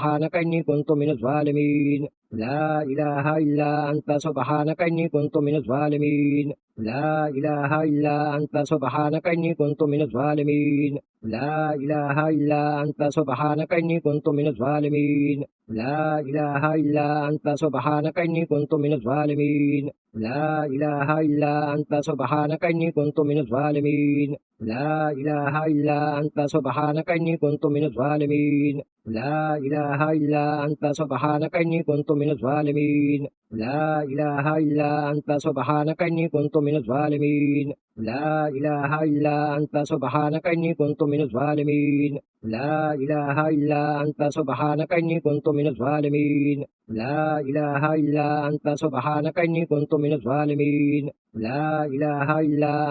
إني كنت من الظالمين. لا إله إلا أنت سبحانك إني كنت من الظالمين. لا إله إلا أنت سبحانك إني كنت من الظالمين. لا إله إلا أنت سبحانك إني كنت من الظالمين. لا إله إلا أنت سبحانك إني كنت من الظالمين. لا إله إلا أنت سبحانك إني كنت من الظالمين. لا إله إلا أنت سبحانك إني كنت من الظالمين. لا إله إلا أنت سبحانك إني كنت من الظالمين. لا إله إلا أنت سبحانك إني كنت من الظالمين. لا إله إلا أنت سبحانك إني كنت من الظالمين. لا إله إلا أنت سبحانك إني كنت من الظالمين. لا إله إلا أنت سبحانك إني كنت من الظالمين. لا إله إلا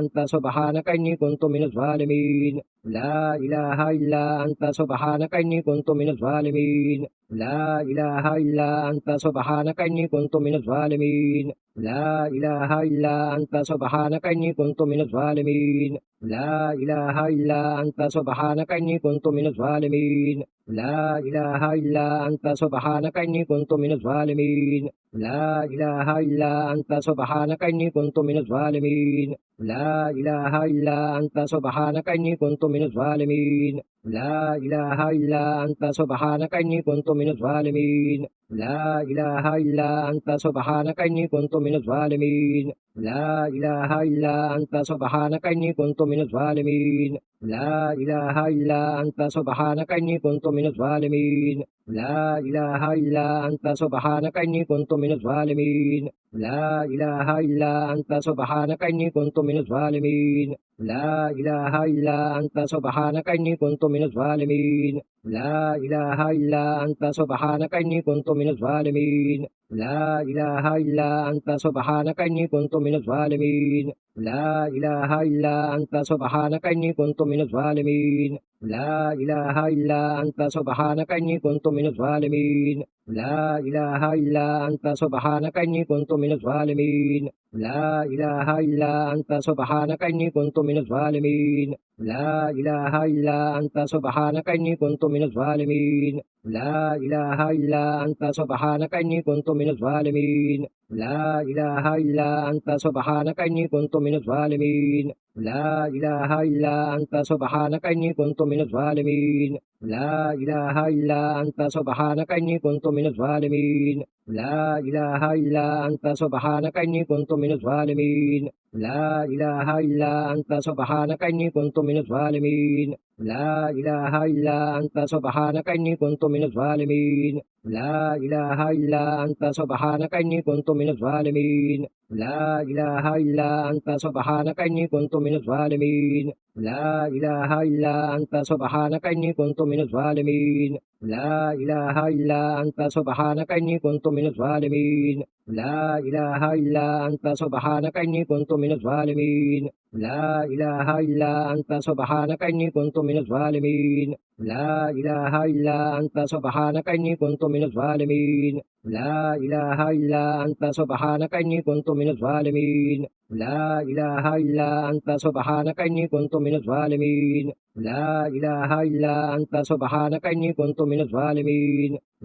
أنت سبحانك إني كنت من الظالمين. لا إله إلا أنت سبحانك إني كنت من الظالمين. لا إله إلا أنت سبحانك إني كنت من الظالمين. لا إله إلا أنت سبحانك إني كنت من الظالمين. لا إله إلا أنت سبحانك إني كنت من الظالمين. لا إله إلا أنت سبحانك إني كنت من الظالمين. لا إله إلا أنت سبحانك إني كنت من الظالمين. لا إله إلا أنت سبحانك إني كنت من الظالمين. لا إله إلا أنت سبحانك إني كنت من الظالمين. لا إله إلا أنت سبحانك إني كنت من الظالمين. لا إله إلا أنت سبحانك إني كنت من الظالمين. لا إله إلا أنت سبحانك إني كنت من الظالمين. لا إله إلا أنت سبحانك إني كنت من الظالمين. لا إله إلا أنت سبحانك إني كنت من الظالمين. لا إله إلا أنت سبحانك إني كنت من الظالمين. لا إله إلا أنت سبحانك إني كنت من الظالمين. لا إله إلا أنت سبحانك إني كنت من الظالمين. لا إله إلا أنت سبحانك إني كنت من الظالمين. لا إله إلا أنت سبحانك إني كنت من الظالمين. لا إله إلا أنت سبحانك إني كنت من الظالمين. لا إله إلا أنت سبحانك إني كنت من الظالمين. لا إله إلا أنت سبحانك إني كنت من الظالمين. لا إله إلا أنت سبحانك إني كنت من الظالمين. لا إله إلا أنت سبحانك إني كنت من الظالمين. لا إله إلا أنت سبحانك إني كنت من الظالمين. لا إله إلا أنت سبحانك إني كنت من الظالمين. لا إله إلا أنت سبحانك إني كنت من الظالمين. لا إله إلا أنت سبحانك إني كنت من الظالمين. لا إله إلا أنت سبحانك إني كنت من الظالمين. لا إله إلا أنت سبحانك إني كنت من الظالمين. لا إله إلا أنت سبحانك إني كنت من الظالمين. لا إله إلا أنت سبحانك إني كنت من الظالمين. لا إله إلا أنت سبحانك إني كنت من الظالمين. لا إله إلا أنت سبحانك إني كنت من الظالمين. لا إله إلا أنت سبحانك إني كنت من الظالمين. لا إله إلا أنت سبحانك إني كنت من الظالمين. لا إله إلا أنت سبحانك إني كنت من الظالمين. لا إله إلا أنت سبحانك إني كنت من الظالمين. لا إله إلا أنت سبحانك إني كنت من الظالمين. لا إله إلا أنت سبحانك إني كنت من الظالمين. لا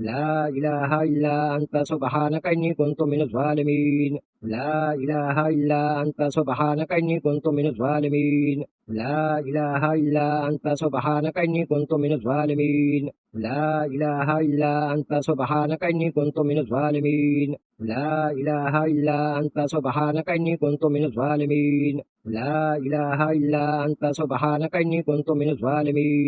إله إلا أنت سبحانك إني كنت من الظالمين. لا إله إلا أنت سبحانك إني كنت من الظالمين. لا إله إلا أنت سبحانك إني كنت من الظالمين. لا إله إلا أنت سبحانك إني كنت من الظالمين. لا إله إلا أنت سبحانك إني كنت من الظالمين. لا إله إلا أنت سبحانك إني كنت من الظالمين. لا إله إلا أنت سبحانك إني كنت من الظالمين.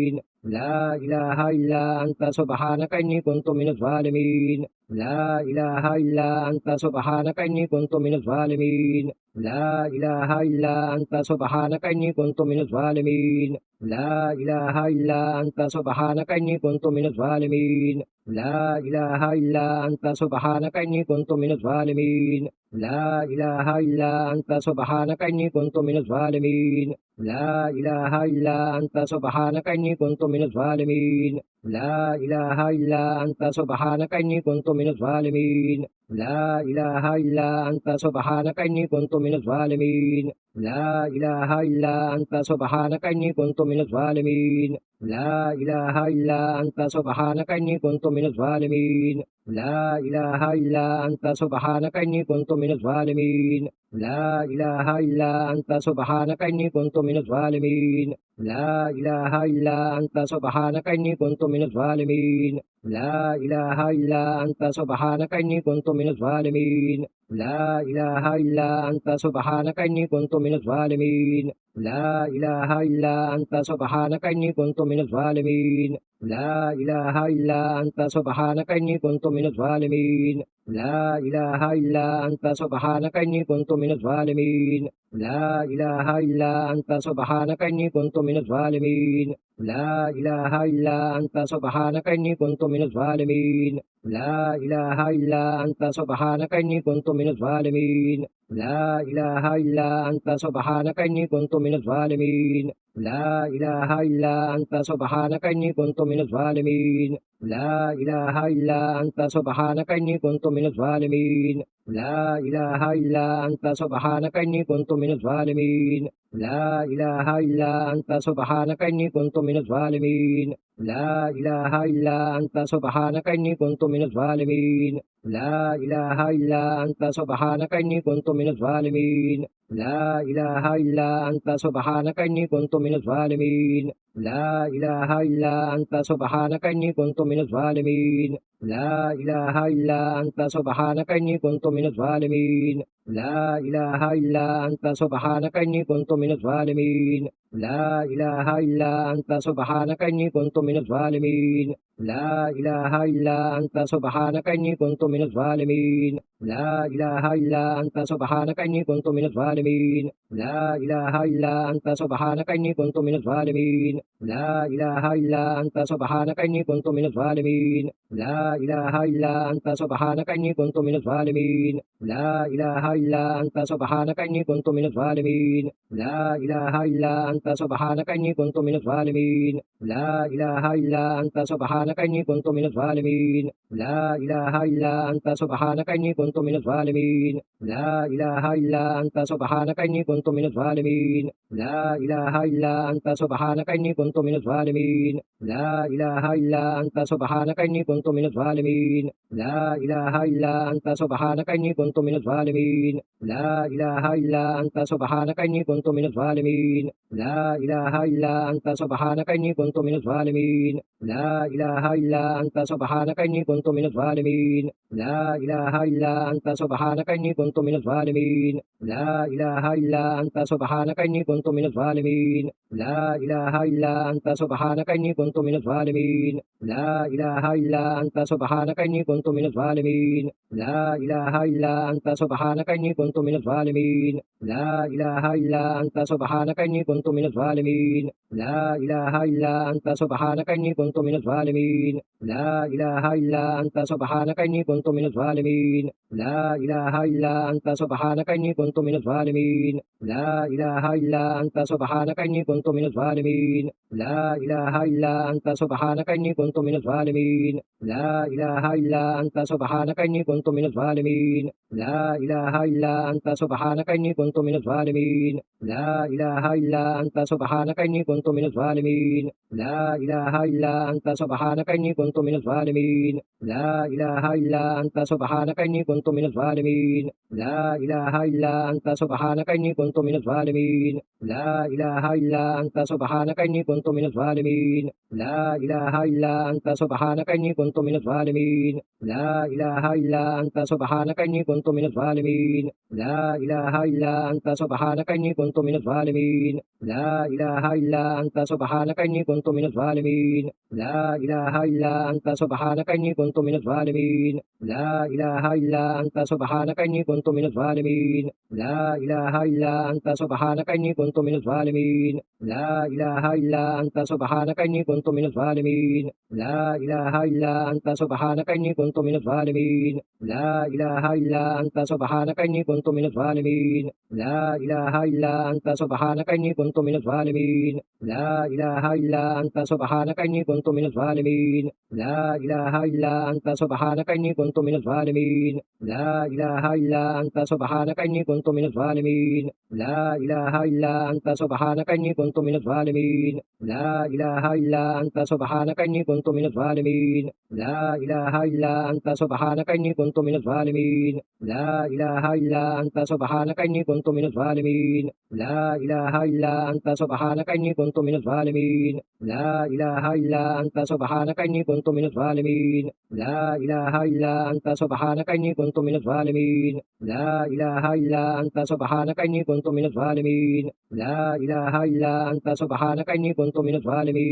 لا إله إلا أنت سبحانك إني كنت من الظالمين. لا إله إلا أنت سبحانك إني كنت من الظالمين. لا إله إلا أنت سبحانك إني كنت من الظالمين. لا إله إلا أنت سبحانك إني كنت من الظالمين. لا إله إلا أنت سبحانك إني كنت من الظالمين. لا إله إلا أنت سبحانك إني كنت من الظالمين. لا إله إلا أنت سبحانك إني كنت من الظالمين. لا إله إلا أنت سبحانك إني كنت من الظالمين. لا إله إلا أنت سبحانك إني كنت من الظالمين. لا إله إلا أنت سبحانك إني كنت من الظالمين. لا إله إلا أنت سبحانك إني كنت من الظالمين. لا إله إلا أنت سبحانك إني كنت من الظالمين. لا إله إلا أنت سبحانك إني كنت من الظالمين. لا إله إلا أنت سبحانك إني كنت من الظالمين. لا إله إلا أنت سبحانك إني كنت من الظالمين. لا إله إلا أنت سبحانك إني كنت من الظالمين. لا إله إلا أنت سبحانك إني كنت من الظالمين. لا إله إلا أنت سبحانك إني كنت من الظالمين. لا إله إلا أنت سبحانك إني كنت من الظالمين. لا إله إلا أنت سبحانك إني كنت من الظالمين. لا إله إلا أنت سبحانك إني كنت من الظالمين. لا إله إلا أنت سبحانك إني كنت من الظالمين. لا إله إلا أنت سبحانك إني كنت من الظالمين. لا إله إلا أنت سبحانك إني كنت من الظالمين. لا إله إلا أنت سبحانك إني كنت من الظالمين. لا إله إلا أنت سبحانك إني كنت من الظالمين. لا إله إلا أنت سبحانك إني كنت من الظالمين. لا إله إلا أنت سبحانك إني كنت من الظالمين. لا إله إلا أنت سبحانك إني كنت من الظالمين. لا إله إلا أنت سبحانك إني كنت من الظالمين. لا إله إلا أنت سبحانك إني كنت من الظالمين لا إله إلا أنت سبحانك إني كنت من الظالمين لا إله إلا أنت سبحانك إني كنت من الظالمين لا إله إلا أنت سبحانك إني كنت من الظالمين لا إله إلا أنت سبحانك إني كنت من الظالمين لا إله إلا أنت سبحانك إني كنت من الظالمين لا إله إلا أنت سبحانك إني كنت من الظالمين لا إله إلا أنت سبحانك إني كنت من الظالمين لا إله إلا أنت سبحانك إني كنت من الظالمين لا إله إلا أنت سبحانك إني كنت من الظالمين لا إله إلا أنت سبحانك إني كنت من الظالمين لا إله إلا أنت سبحانك إني كنت من الظالمين لا إله إلا أنت سبحانك إني كنت من الظالمين لا إله إلا أنت سبحانك إني كنت من الظالمين لا إله إلا أنت سبحانك إني كنت من الظالمين لا إله إلا أنت سبحانك إني كنت من الظالمين لا إله إلا أنت سبحانك إني كنت من الظالمين لا إله إلا أنت سبحانك إني كنت من الظالمين لا إله إلا أنت سبحانك إني كنت من الظالمين لا إله إلا أنت سبحانك إني كنت من الظالمين لا إله إلا أنت سبحانك إني كنت من الظالمين لا إله إلا أنت سبحانك إني كنت من الظالمين لا إله إلا أنت سبحانك إني كنت من الظالمين لا إله إلا أنت سبحانك إني كنت من الظالمين لا إله إلا أنت سبحانك إني كنت من الظالمين لا إله إلا أنت سبحانك إني كنت من الظالمين لا إله إلا أنت سبحانك إني كنت من الظالمين لا إله إلا أنت سبحانك إني كنت من الظالمين لا إله إلا أنت سبحانك إني كنت من الظالمين لا إله إلا أنت سبحانك إني كنت من الظالمين لا إله إلا أنت سبحانك إني كنت من الظالمين لا إله إلا أنت سبحانك إني كنت من الظالمين لا إله إلا أنت سبحانك إني كنت من الظالمين لا إله إلا أنت سبحانك إني كنت من الظالمين لا إله إلا أنت سبحانك إني كنت من الظالمين لا إله إلا أنت سبحانك إني كنت من الظالمين لا إله إلا أنت سبحانك إني كنت من الظالمين لا إله إلا أنت سبحانك إني كنت من الظالمين لا إله إلا أنت سبحانك إني كنت من الظالمين لا إله إلا أنت سبحانك إني كنت من الظالمين لا إله إلا أنت سبحانك إني كنت من الظالمين لا إله إلا أنت سبحانك إني كنت من الظالمين لا إله إلا أنت سبحانك إني كنت من الظالمين لا إله إلا أنت سبحانك إني كنت من الظالمين لا إله إلا أنت سبحانك إني كنت من الظالمين لا إله إلا أنت سبحانك إني كنت من الظالمين لا إله إلا أنت سبحانك إني كنت من الظالمين لا إله إلا أنت سبحانك إني كنت من الظالمين لا إله إلا أنت سبحانك إني كنت من الظالمين لا إله إلا أنت سبحانك إني كنت من الظالمين لا إله إلا أنت سبحانك إني كنت من الظالمين لا إله إلا أنت سبحانك إني كنت من الظالمين لا إله إلا أنت سبحانك إني كنت من الظالمين لا إله إلا أنت سبحانك إني كنت من الظالمين لا إله إلا أنت سبحانك إني كنت من الظالمين لا إله إلا أنت سبحانك إني كنت من الظالمين لا إله إلا أنت سبحانك إني كنت من الظالمين لا إله إلا أنت سبحانك إني كنت من الظالمين لا إله إلا أنت سبحانك إني كنت من الظالمين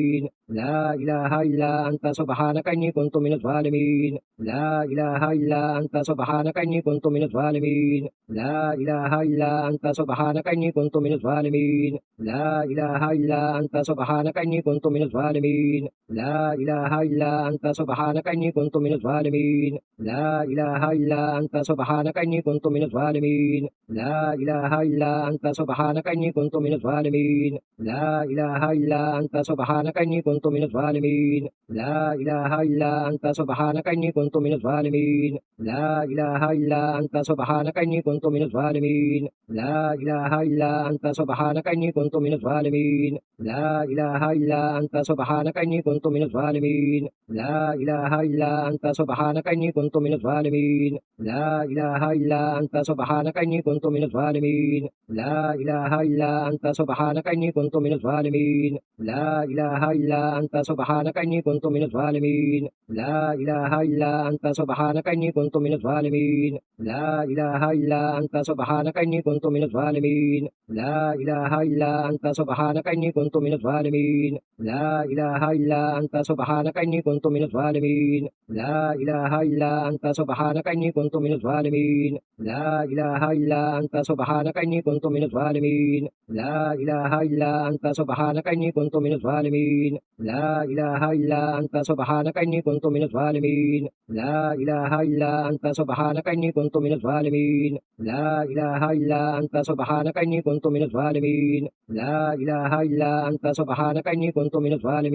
لا إله إلا أنت سبحانك إني كنت من الظالمين لا إله إلا أنت سبحانك إني كنت من الظالمين لا إله إلا أنت سبحانك إني كنت من الظالمين لا إله إلا أنت سبحانك إني كنت من الظالمين لا إله إلا أنت سبحانك إني كنت من الظالمين لا إله إلا أنت سبحانك إني كنت من الظالمين لا إله إلا أنت سبحانك إني كنت من الظالمين لا إله إلا أنت سبحانك إني كنت من الظالمين لا إله إلا أنت سبحانك إني كنت من الظالمين لا إله إلا أنت سبحانك إني كنت من الظالمين لا إله إلا أنت سبحانك إني كنت من الظالمين لا إله إلا أنت سبحانك إني كنت من الظالمين لا إله إلا أنت سبحانك إني كنت من الظالمين لا إله إلا أنت سبحانك إني كنت كنت من الظالمين لا إله إلا أنت سبحانك إني كنت من الظالمين لا إله إلا أنت سبحانك إني كنت من الظالمين لا إله إلا أنت سبحانك إني كنت من الظالمين لا إله إلا أنت سبحانك إني كنت من الظالمين لا إله إلا أنت سبحانك إني كنت من الظالمين لا إله إلا أنت سبحانك إني كنت من الظالمين لا إله إلا أنت سبحانك إني كنت من الظالمين لا إله إلا أنت سبحانك إني كنت من الظالمين لا إله إلا أنت سبحانك إني كنت من الظالمين لا إله إلا أنت سبحانك إني كنت من الظالمين لا إله إلا أنت سبحانك إني كنت من الظالمين لا إله إلا أنت سبحانك إني كنت من الظالمين لا إله إلا أنت سبحانك إني كنت من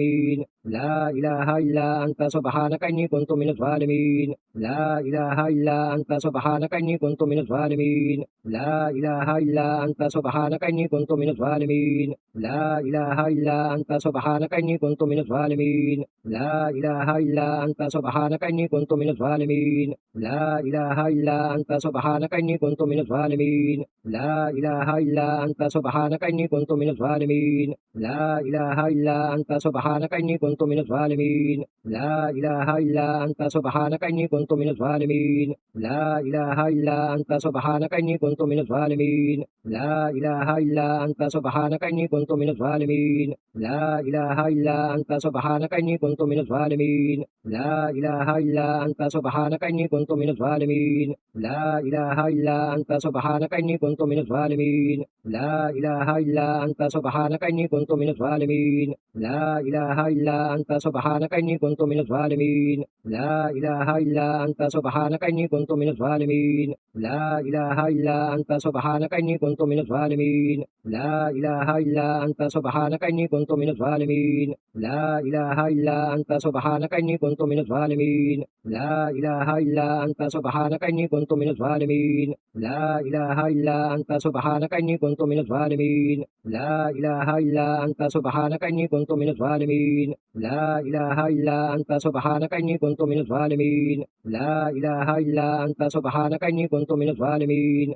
الظالمين لا إله إلا أنت سبحانك إني كنت من الظالمين لا إله إلا أنت سبحانك إني كنت من الظالمين لا إله إلا أنت سبحانك إني كنت من الظالمين لا إله إلا أنت سبحانك إني كنت من الظالمين لا إله إلا أنت سبحانك إني كنت من الظالمين لا إله إلا أنت سبحانك إني كنت من الظالمين لا إله إلا أنت سبحانك إني كنت من الظالمين لا إله إلا أنت سبحانك إني كنت من الظالمين لا إله إلا أنت سبحانك إني كنت من الظالمين لا إله إلا أنت سبحانك إني كنت من الظالمين لا إله إلا أنت سبحانك إني كنت من الظالمين لا إله إلا أنت سبحانك إني كنت من الظالمين لا إله إلا أنت سبحانك إني كنت من الظالمين لا إله إلا أنت سبحانك إني كنت من الظالمين لا إله إلا أنت سبحانك إني كنت من الظالمين لا إله إلا أنت سبحانك إني كنت من الظالمين لا إله إلا أنت سبحانك إني كنت من الظالمين لا إله إلا أنت سبحانك إني كنت من الظالمين لا إله إلا أنت سبحانك إني كنت من الظالمين لا إله إلا أنت سبحانك إني كنت من الظالمين لا إله إلا أنت سبحانك إني كنت من الظالمين لا إله إلا أنت سبحانك إني كنت من الظالمين لا إله إلا أنت سبحانك إني كنت من الظالمين لا إله إلا أنت سبحانك إني كنت من الظالمين لا إله إلا أنت سبحانك إني كنت من الظالمين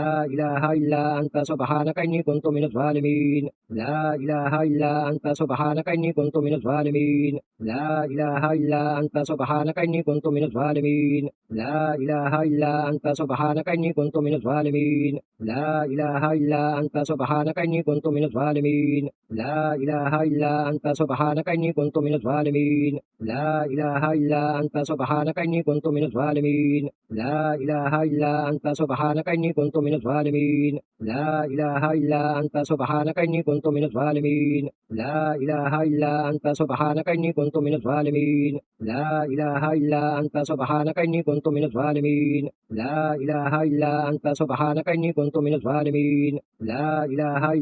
لا إله إلا أنت سبحانك إني كنت من الظالمين لا إله إلا أنت سبحانك إني كنت من الظالمين لا إله إلا أنت سبحانك إني كنت من الظالمين لا إله إلا أنت سبحانك إني كنت من الظالمين لا إله إلا أنت سبحانك إني كنت من الظالمين لا إله إلا أنت سبحانك إني كنت من الظالمين لا إله إلا أنت سبحانك إني كنت من الظالمين لا إله إلا أنت سبحانك إني كنت من الظالمين لا إله إلا أنت سبحانك إني كنت من الظالمين لا إله إلا أنت سبحانك إني كنت من الظالمين لا إله إلا أنت سبحانك إني كنت من الظالمين لا إله إلا أنت سبحانك إني كنت من الظالمين لا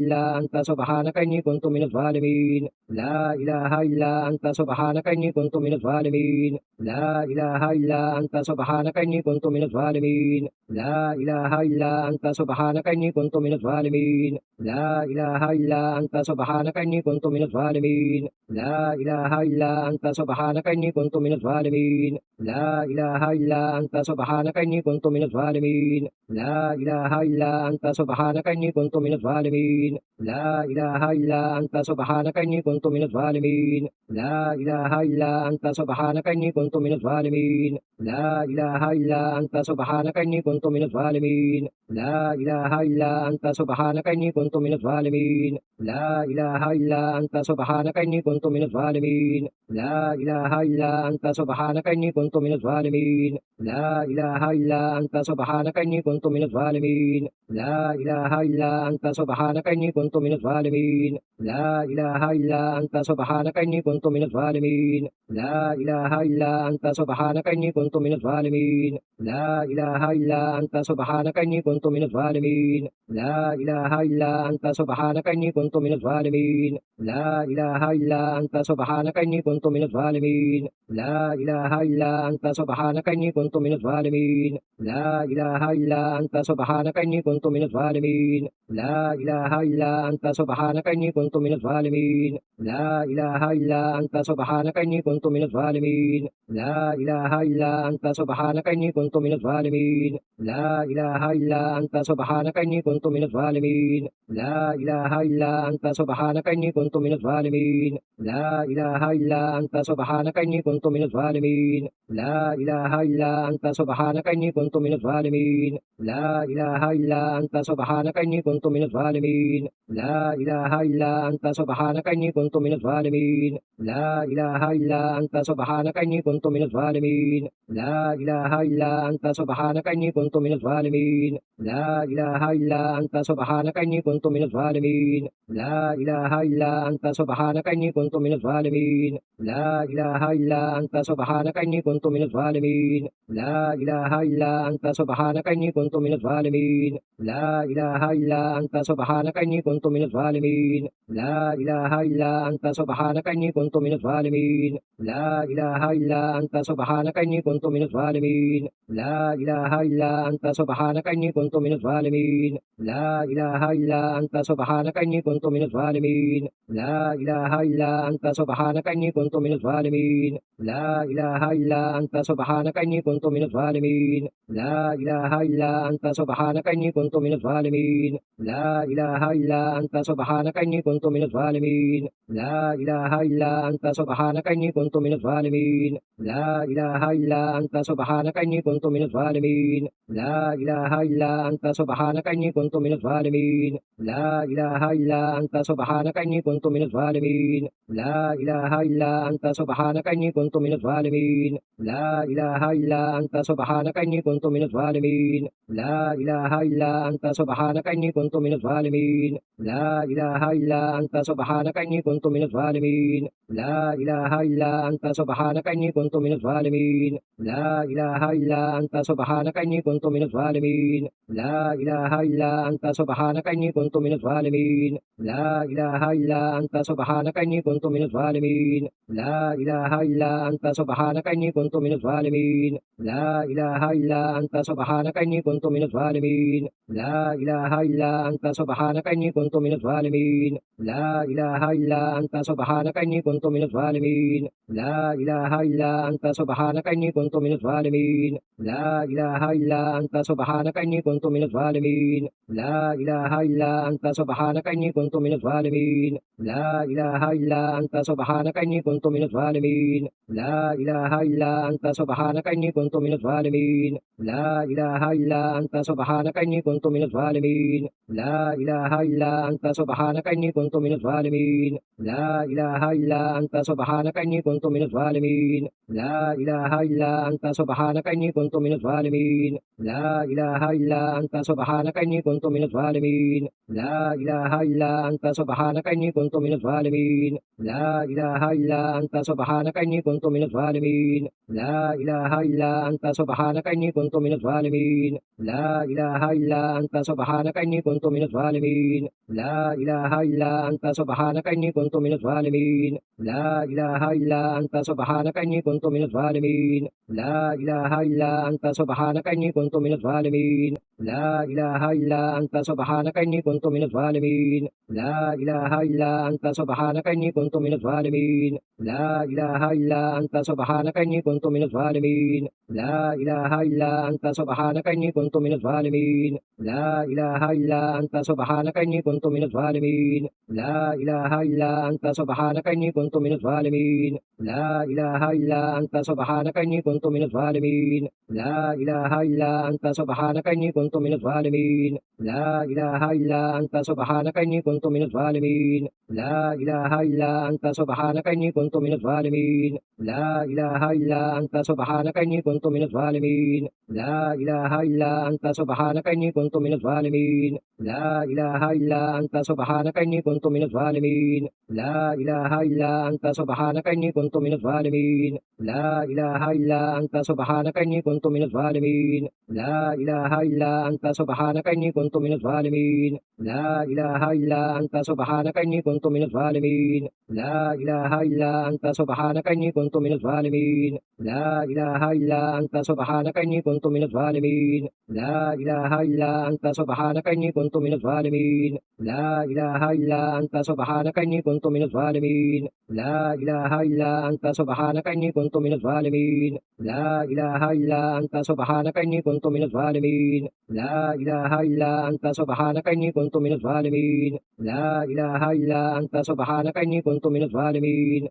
إله إلا أنت سبحانك إني كنت من الظالمين لا إله إلا أنت سبحانك إني كنت من الظالمين لا إله إلا أنت سبحانك إني كنت من الظالمين لا إله إلا أنت سبحانك إني كنت من الظالمين لا إله إلا أنت سبحانك إني كنت من الظالمين لا إله إلا أنت سبحانك إني كنت من الظالمين لا إله إلا أنت سبحانك إني كنت من الظالمين لا إله إلا أنت سبحانك إني كنت من الظالمين لا إله إلا أنت سبحانك إني كنت من الظالمين لا إله إلا أنت سبحانك إني كنت من الظالمين لا إله إلا أنت سبحانك إني كنت من الظالمين لا إله إلا أنت سبحانك إني كنت من الظالمين لا إله إلا أنت سبحانك إني كنت من الظالمين لا إله إلا أنت سبحانك إني كنت من الظالمين لا إله إلا أنت سبحانك إني كنت من الظالمين لا إله إلا أنت سبحانك إني كنت من الظالمين لا إله إلا أنت سبحانك إني كنت من الظالمين لا إله إلا أنت سبحانك إني كنت من الظالمين لا إله إلا أنت سبحانك إني كنت من الظالمين لا إله إلا أنت سبحانك إني كنت من الظالمين لا إله إلا أنت سبحانك إني كنت من الظالمين لا إله إلا أنت سبحانك إني كنت من الظالمين لا إله إلا أنت سبحانك إني كنت كنت من الظالمين لا إله إلا أنت سبحانك إني كنت من الظالمين لا إله إلا أنت سبحانك إني كنت من الظالمين لا إله إلا أنت سبحانك إني كنت من الظالمين لا إله إلا أنت سبحانك إني كنت من الظالمين لا إله إلا أنت سبحانك إني كنت من الظالمين لا إله إلا أنت سبحانك إني كنت من الظالمين لا إله إلا أنت سبحانك إني كنت من الظالمين لا إله إلا أنت سبحانك إني كنت من الظالمين لا إله إلا أنت سبحانك إني كنت من الظالمين لا إله إلا أنت سبحانك إني كنت من الظالمين لا إله إلا أنت سبحانك إني كنت من الظالمين لا إله إلا أنت سبحانك إني كنت من الظالمين لا إله إلا أنت سبحانك إني كنت من الظالمين لا إله إلا أنت سبحانك إني كنت من الظالمين لا إله إلا أنت سبحانك إني كنت من الظالمين لا إله إلا أنت سبحانك إني كنت من الظالمين لا إله إلا أنت سبحانك إني كنت من الظالمين لا إله إلا أنت سبحانك إني كنت من الظالمين لا إله إلا أنت سبحانك إني كنت من الظالمين لا إله إلا أنت سبحانك إني كنت من الظالمين لا إله إلا أنت سبحانك إني كنت من الظالمين لا إله إلا أنت سبحانك إني كنت من الظالمين لا إله إلا أنت سبحانك إني كنت من الظالمين لا إله إلا أنت سبحانك إني كنت من الظالمين لا إله إلا أنت سبحانك إني كنت من الظالمين لا إله إلا أنت سبحانك إني كنت من الظالمين لا إله إلا أنت سبحانك إني كنت من الظالمين لا إله إلا أنت سبحانك إني كنت من الظالمين لا إله إلا أنت سبحانك إني كنت من الظالمين لا إله إلا أنت سبحانك إني كنت من الظالمين لا إله إلا أنت سبحانك إني كنت من الظالمين لا إله إلا أنت سبحانك إني كنت من الظالمين لا إله إلا أنت سبحانك إني كنت من الظالمين لا إله إلا أنت سبحانك إني كنت من الظالمين لا إله إلا أنت سبحانك إني كنت من الظالمين لا إله إلا أنت سبحانك إني كنت من الظالمين لا إله إلا أنت سبحانك إني كنت من الظالمين لا إله إلا أنت سبحانك إني كنت من الظالمين لا إله إلا أنت سبحانك إني كنت من الظالمين لا إله إلا أنت سبحانك إني كنت من الظالمين لا إله إلا أنت سبحانك إني كنت من الظالمين لا إله إلا أنت سبحانك إني كنت من الظالمين لا إله إلا أنت سبحانك إني كنت من الظالمين لا إله إلا أنت سبحانك إني كنت من الظالمين لا إله إلا أنت سبحانك إني كنت من الظالمين لا إله إلا أنت سبحانك إني كنت من الظالمين لا إله إلا أنت سبحانك إني كنت من الظالمين لا إله إلا أنت سبحانك إني كنت من الظالمين لا إله إلا أنت سبحانك إني كنت من الظالمين لا إله إلا أنت سبحانك إني كنت من الظالمين لا إله إلا أنت سبحانك إني كنت من الظالمين لا إله إلا أنت سبحانك إني كنت من الظالمين لا إله إلا أنت سبحانك إني كنت من الظالمين لا إله إلا أنت سبحانك إني كنت من الظالمين لا إله إلا أنت سبحانك إني كنت من الظالمين لا إله إلا أنت سبحانك إني كنت من الظالمين لا إله إلا أنت سبحانك إني كنت من الظالمين لا إله إلا أنت سبحانك إني كنت من الظالمين لا إله إلا أنت سبحانك إني كنت من الظالمين لا إله إلا أنت سبحانك إني كنت من الظالمين لا إله إلا أنت سبحانك إني كنت من الظالمين لا إله إلا أنت سبحانك إني كنت من الظالمين لا إله إلا أنت سبحانك إني كنت من الظالمين لا إله إلا أنت سبحانك إني كنت من الظالمين لا إله إلا أنت سبحانك إني كنت من الظالمين لا إله إلا أنت سبحانك إني كنت من الظالمين لا إله إلا أنت سبحانك إني كنت من الظالمين لا إله إلا أنت سبحانك إني كنت من الظالمين لا إله إلا أنت سبحانك إني كنت من الظالمين لا إله إلا أنت سبحانك إني كنت من الظالمين لا إله إلا أنت سبحانك إني كنت كنت من الظالمين لا إله إلا أنت سبحانك إني كنت من الظالمين لا إله إلا أنت سبحانك إني كنت من الظالمين لا إله إلا أنت سبحانك إني كنت من الظالمين لا إله إلا أنت سبحانك إني كنت من الظالمين لا إله إلا أنت سبحانك إني كنت من الظالمين لا إله إلا أنت سبحانك إني كنت من الظالمين لا إله إلا أنت سبحانك إني كنت من الظالمين لا إله إلا أنت سبحانك إني كنت من الظالمين لا إله إلا أنت سبحانك إني كنت من الظالمين لا إله إلا أنت سبحانك إني كنت من الظالمين لا إله إلا أنت سبحانك إني كنت من الظالمين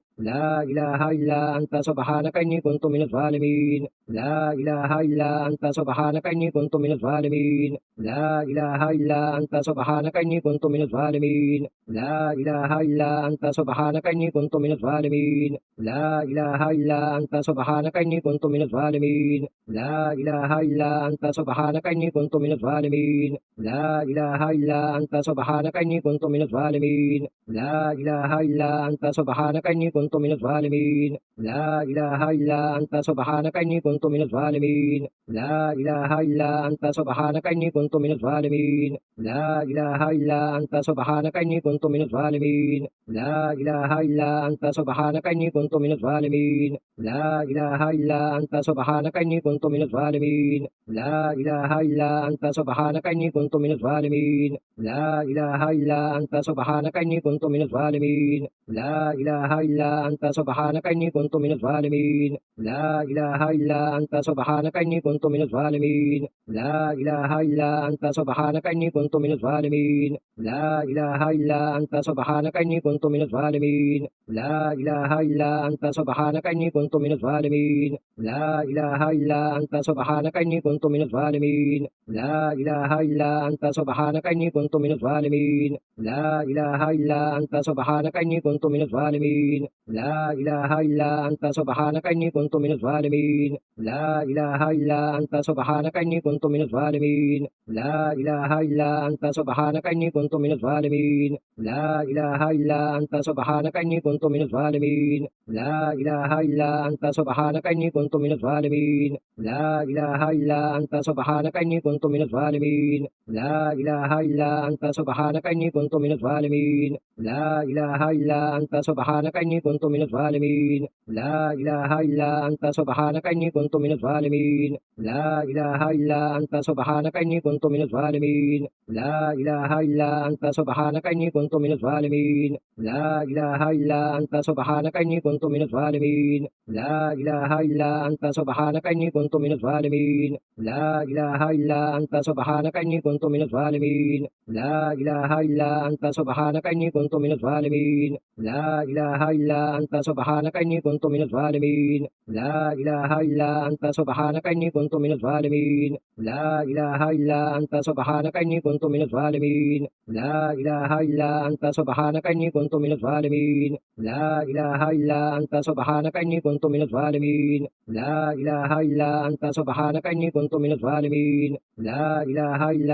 لا إله إلا أنت سبحانك إني كنت من الظالمين لا إله إلا أنت سبحانك إني كنت من الظالمين لا إله إلا أنت سبحانك إني كنت من الظالمين لا إله إلا أنت سبحانك إني كنت من الظالمين لا إله إلا أنت سبحانك إني كنت من الظالمين لا إله إلا أنت سبحانك إني كنت من الظالمين لا إله إلا أنت سبحانك إني كنت من الظالمين لا إله إلا أنت سبحانك إني كنت من الظالمين لا إله إلا أنت سبحانك إني كنت من الظالمين لا إله إلا أنت سبحانك إني كنت من الظالمين لا إله إلا أنت سبحانك إني كنت من الظالمين لا إله إلا أنت سبحانك إني كنت من الظالمين لا إله إلا أنت سبحانك إني كنت من الظالمين لا إله إلا أنت سبحانك إني كنت من الظالمين لا إله إلا أنت سبحانك إني كنت من الظالمين لا إله إلا أنت سبحانك إني كنت من الظالمين لا إله إلا أنت سبحانك إني كنت من الظالمين لا إله إلا أنت سبحانك إني كنت من الظالمين لا إله إلا أنت سبحانك إني كنت من الظالمين لا إله إلا أنت سبحانك إني كنت من الظالمين لا إله إلا أنت سبحانك إني كنت من الظالمين لا إله إلا أنت سبحانك إني كنت من الظالمين لا إله إلا أنت سبحانك إني كنت من الظالمين لا إله إلا أنت سبحانك إني كنت من الظالمين لا إله إلا أنت سبحانك إني كنت من الظالمين لا إله إلا أنت سبحانك إني كنت من الظالمين لا إله إلا أنت سبحانك إني كنت من الظالمين لا إله إلا أنت سبحانك إني كنت من الظالمين لا إله إلا أنت سبحانك إني كنت من الظالمين لا إله إلا أنت سبحانك إني كنت من الظالمين لا إله إلا أنت سبحانك إني كنت من الظالمين لا إله إلا أنت سبحانك إني كنت من الظالمين لا إله إلا أنت سبحانك إني كنت من الظالمين لا إله إلا أنت سبحانك إني كنت من الظالمين لا إله إلا أنت سبحانك إني كنت من الظالمين لا إله إلا أنت سبحانك إني كنت من الظالمين لا إله إلا أنت سبحانك إني كنت من الظالمين لا إله إلا أنت سبحانك إني كنت من الظالمين لا إله إلا أنت سبحانك إني كنت من الظالمين لا إله إلا أنت سبحانك إني كنت من الظالمين لا إله إلا أنت سبحانك إني كنت من الظالمين لا إله إلا أنت سبحانك إني كنت من الظالمين لا إله إلا أنت سبحانك إني كنت من الظالمين لا إله إلا أنت سبحانك إني كنت من الظالمين لا إله إلا أنت سبحانك إني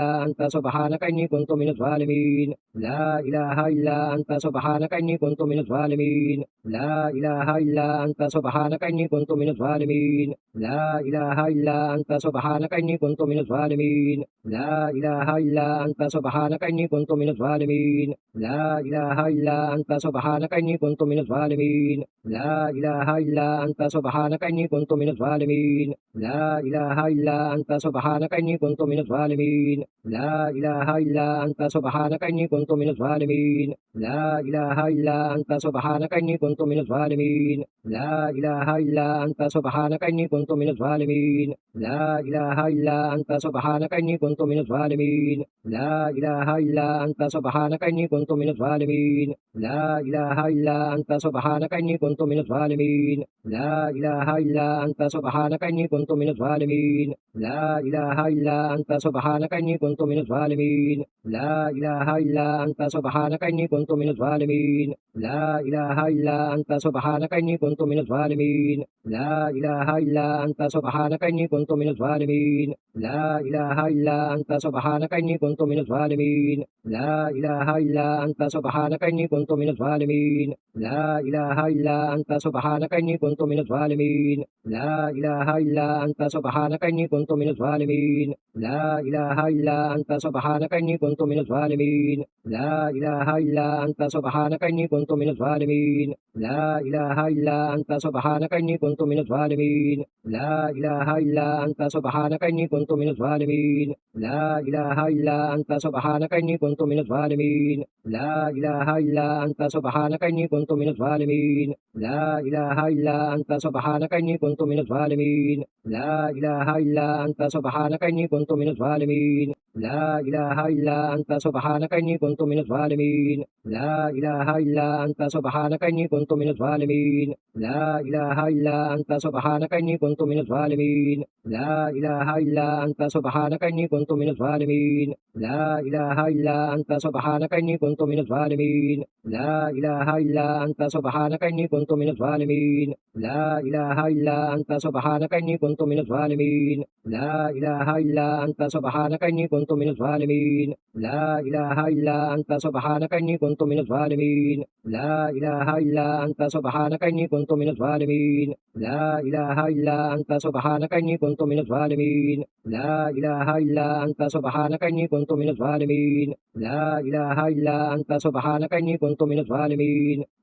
كنت من الظالمين لا إله إلا أنت سبحانك إني كنت من الظالمين لا إله إلا أنت سبحانك إني كنت من الظالمين لا إله إلا أنت سبحانك إني كنت من الظالمين لا إله إلا أنت سبحانك إني كنت من الظالمين لا إله إلا أنت سبحانك إني كنت من الظالمين لا إله إلا أنت سبحانك إني كنت من الظالمين لا إله إلا أنت سبحانك إني كنت من الظالمين لا إله إلا أنت سبحانك إني كنت من الظالمين لا إله إلا أنت سبحانك إني كنت من الظالمين لا إله إلا أنت سبحانك إني كنت من الظالمين لا إله إلا أنت سبحانك إني كنت من الظالمين لا إله إلا أنت سبحانك إني كنت من الظالمين لا إله إلا أنت سبحانك إني كنت من الظالمين لا إله إلا أنت سبحانك إني كنت من الظالمين لا إله إلا أنت سبحانك إني كنت من الظالمين لا إله إلا أنت سبحانك إني كنت من الظالمين لا إله إلا أنت سبحانك إني كنت من الظالمين لا إله إلا أنت سبحانك إني كنت من الظالمين لا إله إلا أنت سبحانك إني كنت من الظالمين لا إله إلا أنت سبحانك إني كنت من الظالمين لا إله إلا أنت سبحانك إني كنت من الظالمين لا إله إلا أنت سبحانك إني كنت من الظالمين لا إله إلا أنت سبحانك إني كنت من الظالمين لا إله إلا أنت سبحانك إني كنت من الظالمين لا إله إلا أنت سبحانك إني كنت من الظالمين لا إله إلا أنت سبحانك إني كنت من الظالمين لا إله إلا أنت سبحانك إني كنت من الظالمين لا إله إلا أنت سبحانك إني كنت من الظالمين لا إله إلا أنت سبحانك إني كنت من الظالمين لا إله إلا أنت سبحانك إني كنت من الظالمين لا إله إلا أنت سبحانك إني كنت من الظالمين لا إله إلا أنت سبحانك إني كنت من الظالمين لا إله إلا أنت سبحانك إني كنت من الظالمين لا إله إلا أنت سبحانك إني كنت من الظالمين لا إله إلا أنت سبحانك إني كنت من الظالمين لا إله إلا أنت سبحانك إني كنت من الظالمين لا إله إلا أنت سبحانك إني كنت من الظالمين لا إله إلا أنت سبحانك إني كنت من الظالمين لا إله إلا أنت سبحانك إني كنت من الظالمين لا إله إلا أنت سبحانك إني كنت من الظالمين لا إله إلا أنت سبحانك إني كنت من الظالمين لا إله إلا أنت سبحانك إني كنت من الظالمين لا إله إلا أنت سبحانك إني كنت من الظالمين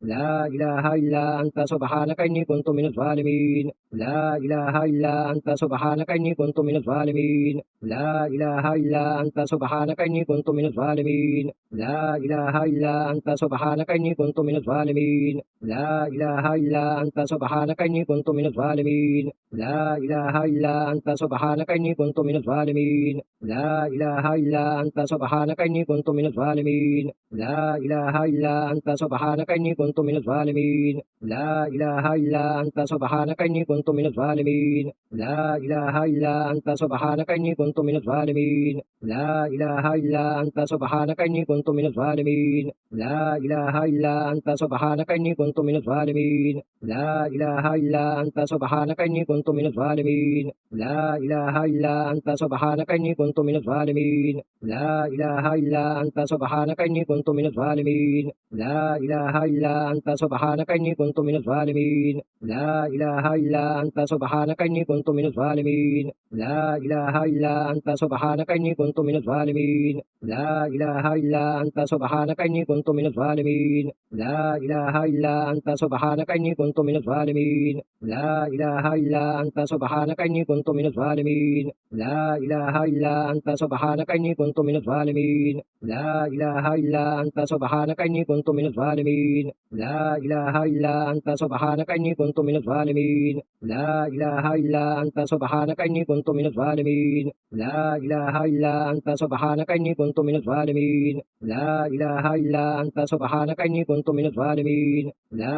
لا إله إلا أنت سبحانك إني كنت من الظالمين لا إله إلا أنت سبحانك إني كنت من الظالمين لا إله إلا أنت سبحانك إني كنت من الظالمين لا إله إلا أنت سبحانك إني كنت من الظالمين لا إله إلا أنت سبحانك إني كنت من الظالمين لا إله إلا أنت سبحانك إني كنت من الظالمين لا إله إلا أنت سبحانك إني كنت من الظالمين لا إله إلا أنت سبحانك إني كنت من الظالمين لا إله إلا أنت سبحانك إني كنت من الظالمين لا إله إلا أنت سبحانك إني كنت من الظالمين لا إله إلا أنت سبحانك إني كنت من الظالمين لا إله إلا أنت سبحانك إني كنت من الظالمين لا إله إلا أنت سبحانك إني كنت من الظالمين لا إله إلا أنت سبحانك إني كنت من الظالمين لا إله إلا أنت سبحانك إني كنت من الظالمين لا إله إلا أنت سبحانك إني كنت من الظالمين لا إله إلا أنت سبحانك إني كنت من الظالمين لا إله إلا أنت سبحانك إني كنت من الظالمين لا إله إلا أنت سبحانك إني كنت من الظالمين لا إله إلا أنت سبحانك إني كنت من الظالمين لا إله إلا أنت سبحانك إني كنت من الظالمين لا إله إلا أنت سبحانك إني كنت من الظالمين لا إله إلا أنت سبحانك إني كنت من الظالمين لا إله إلا أنت سبحانك إني كنت من الظالمين لا إله إلا أنت سبحانك إني كنت من الظالمين لا إله إلا أنت سبحانك إني كنت من الظالمين لا إله إلا أنت سبحانك إني كنت من الظالمين لا إله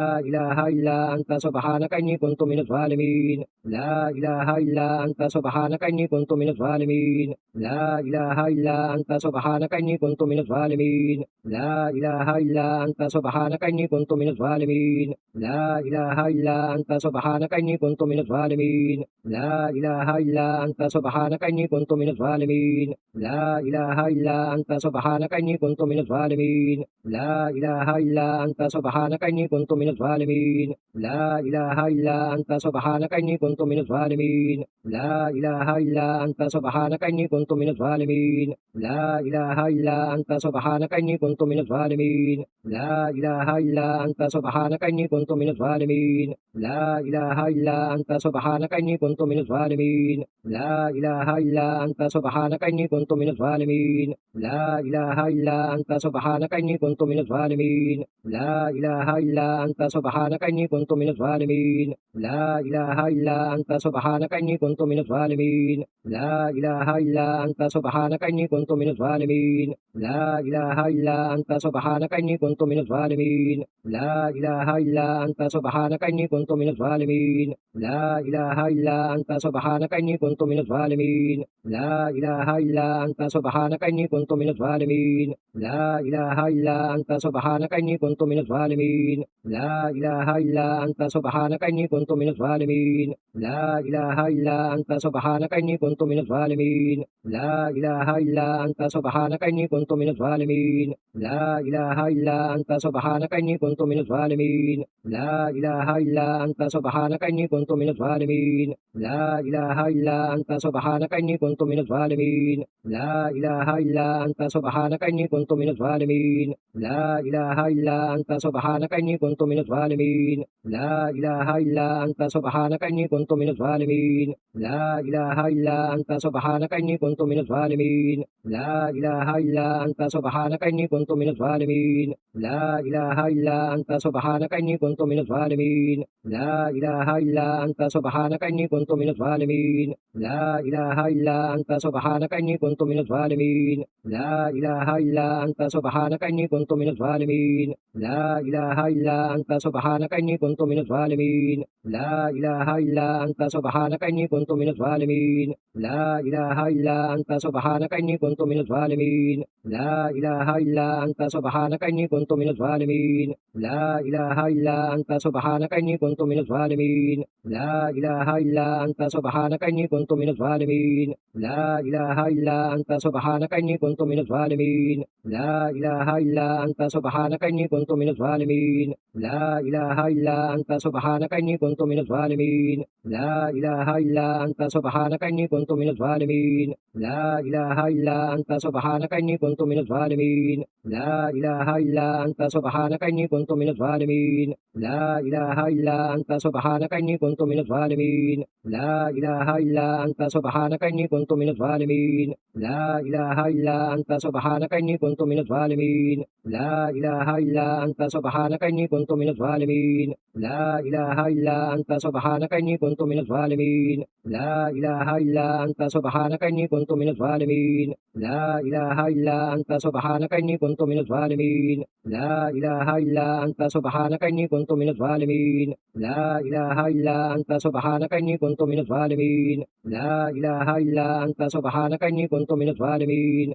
إلا أنت سبحانك إني كنت من الظالمين لا إله إلا أنت سبحانك إني كنت من الظالمين لا إله إلا أنت سبحانك إني كنت من الظالمين لا إله إلا أنت سبحانك إني كنت من الظالمين لا إله إلا أنت سبحانك إني كنت من الظالمين لا إله إلا أنت سبحانك إني كنت من الظالمين لا إله إلا أنت سبحانك إني كنت من الظالمين لا إله إلا أنت سبحانك إني كنت من الظالمين لا إله إلا أنت سبحانك إني كنت من الظالمين لا إله إلا أنت سبحانك إني كنت من الظالمين لا إله إلا أنت سبحانك إني كنت من الظالمين لا إله إلا أنت سبحانك إني كنت من الظالمين لا إله إلا أنت سبحانك إني كنت من الظالمين لا إله إلا أنت سبحانك إني كنت من الظالمين لا إله إلا أنت سبحانك إني كنت من الظالمين لا إله إلا أنت سبحانك إني كنت من الظالمين لا إله إلا أنت سبحانك إني كنت من الظالمين لا إله إلا أنت سبحانك إني كنت من الظالمين لا إله إلا أنت سبحانك إني كنت من الظالمين لا إله إلا أنت سبحانك إني كنت من الظالمين لا إله إلا أنت سبحانك إني كنت من الظالمين لا إله إلا أنت سبحانك إني كنت من الظالمين لا إله إلا أنت سبحانك إني كنت من الظالمين لا إله إلا أنت سبحانك إني كنت من الظالمين لا إله إلا أنت سبحانك إني كنت من الظالمين لا إله إلا أنت سبحانك إني كنت من الظالمين لا إله إلا أنت سبحانك إني كنت من الظالمين لا إله إلا أنت سبحانك إني كنت من الظالمين لا إله إلا أنت سبحانك إني كنت من الظالمين لا إله إلا أنت سبحانك إني كنت من الظالمين لا إله إلا أنت سبحانك إني كنت من الظالمين لا إله إلا أنت سبحانك إني كنت من الظالمين لا إله إلا أنت سبحانك إني كنت من الظالمين لا إله إلا أنت سبحانك إني كنت من الظالمين لا إله إلا أنت سبحانك إني كنت من الظالمين لا إله إلا أنت سبحانك إني كنت من الظالمين لا إله إلا أنت سبحانك إني كنت من الظالمين لا إله إلا أنت سبحانك إني كنت من الظالمين لا إله إلا أنت سبحانك إني كنت من الظالمين لا إله إلا أنت سبحانك إني كنت من الظالمين لا إله إلا أنت سبحانك إني كنت من الظالمين لا إله إلا أنت سبحانك إني كنت من الظالمين لا إله إلا أنت سبحانك إني كنت من الظالمين لا إله إلا أنت سبحانك إني كنت من الظالمين لا إله إلا أنت سبحانك إني كنت من الظالمين لا إله إلا أنت سبحانك إني كنت من الظالمين لا إله إلا أنت سبحانك إني كنت من الظالمين لا إله إلا أنت سبحانك إني كنت من الظالمين لا إله إلا أنت سبحانك إني كنت من الظالمين لا إله إلا أنت سبحانك إني كنت من الظالمين لا إله إلا أنت سبحانك إني كنت من الظالمين لا إله إلا أنت سبحانك إني كنت من الظالمين لا إله إلا أنت سبحانك إني كنت من الظالمين لا إله إلا أنت سبحانك إني كنت من الظالمين لا إله إلا أنت سبحانك إني كنت من الظالمين لا إله إلا أنت سبحانك إني كنت من الظالمين لا إله إلا أنت سبحانك إني كنت من الظالمين لا إله إلا أنت سبحانك إني كنت من الظالمين لا إله إلا أنت سبحانك إني كنت من الظالمين لا إله إلا أنت سبحانك إني كنت من الظالمين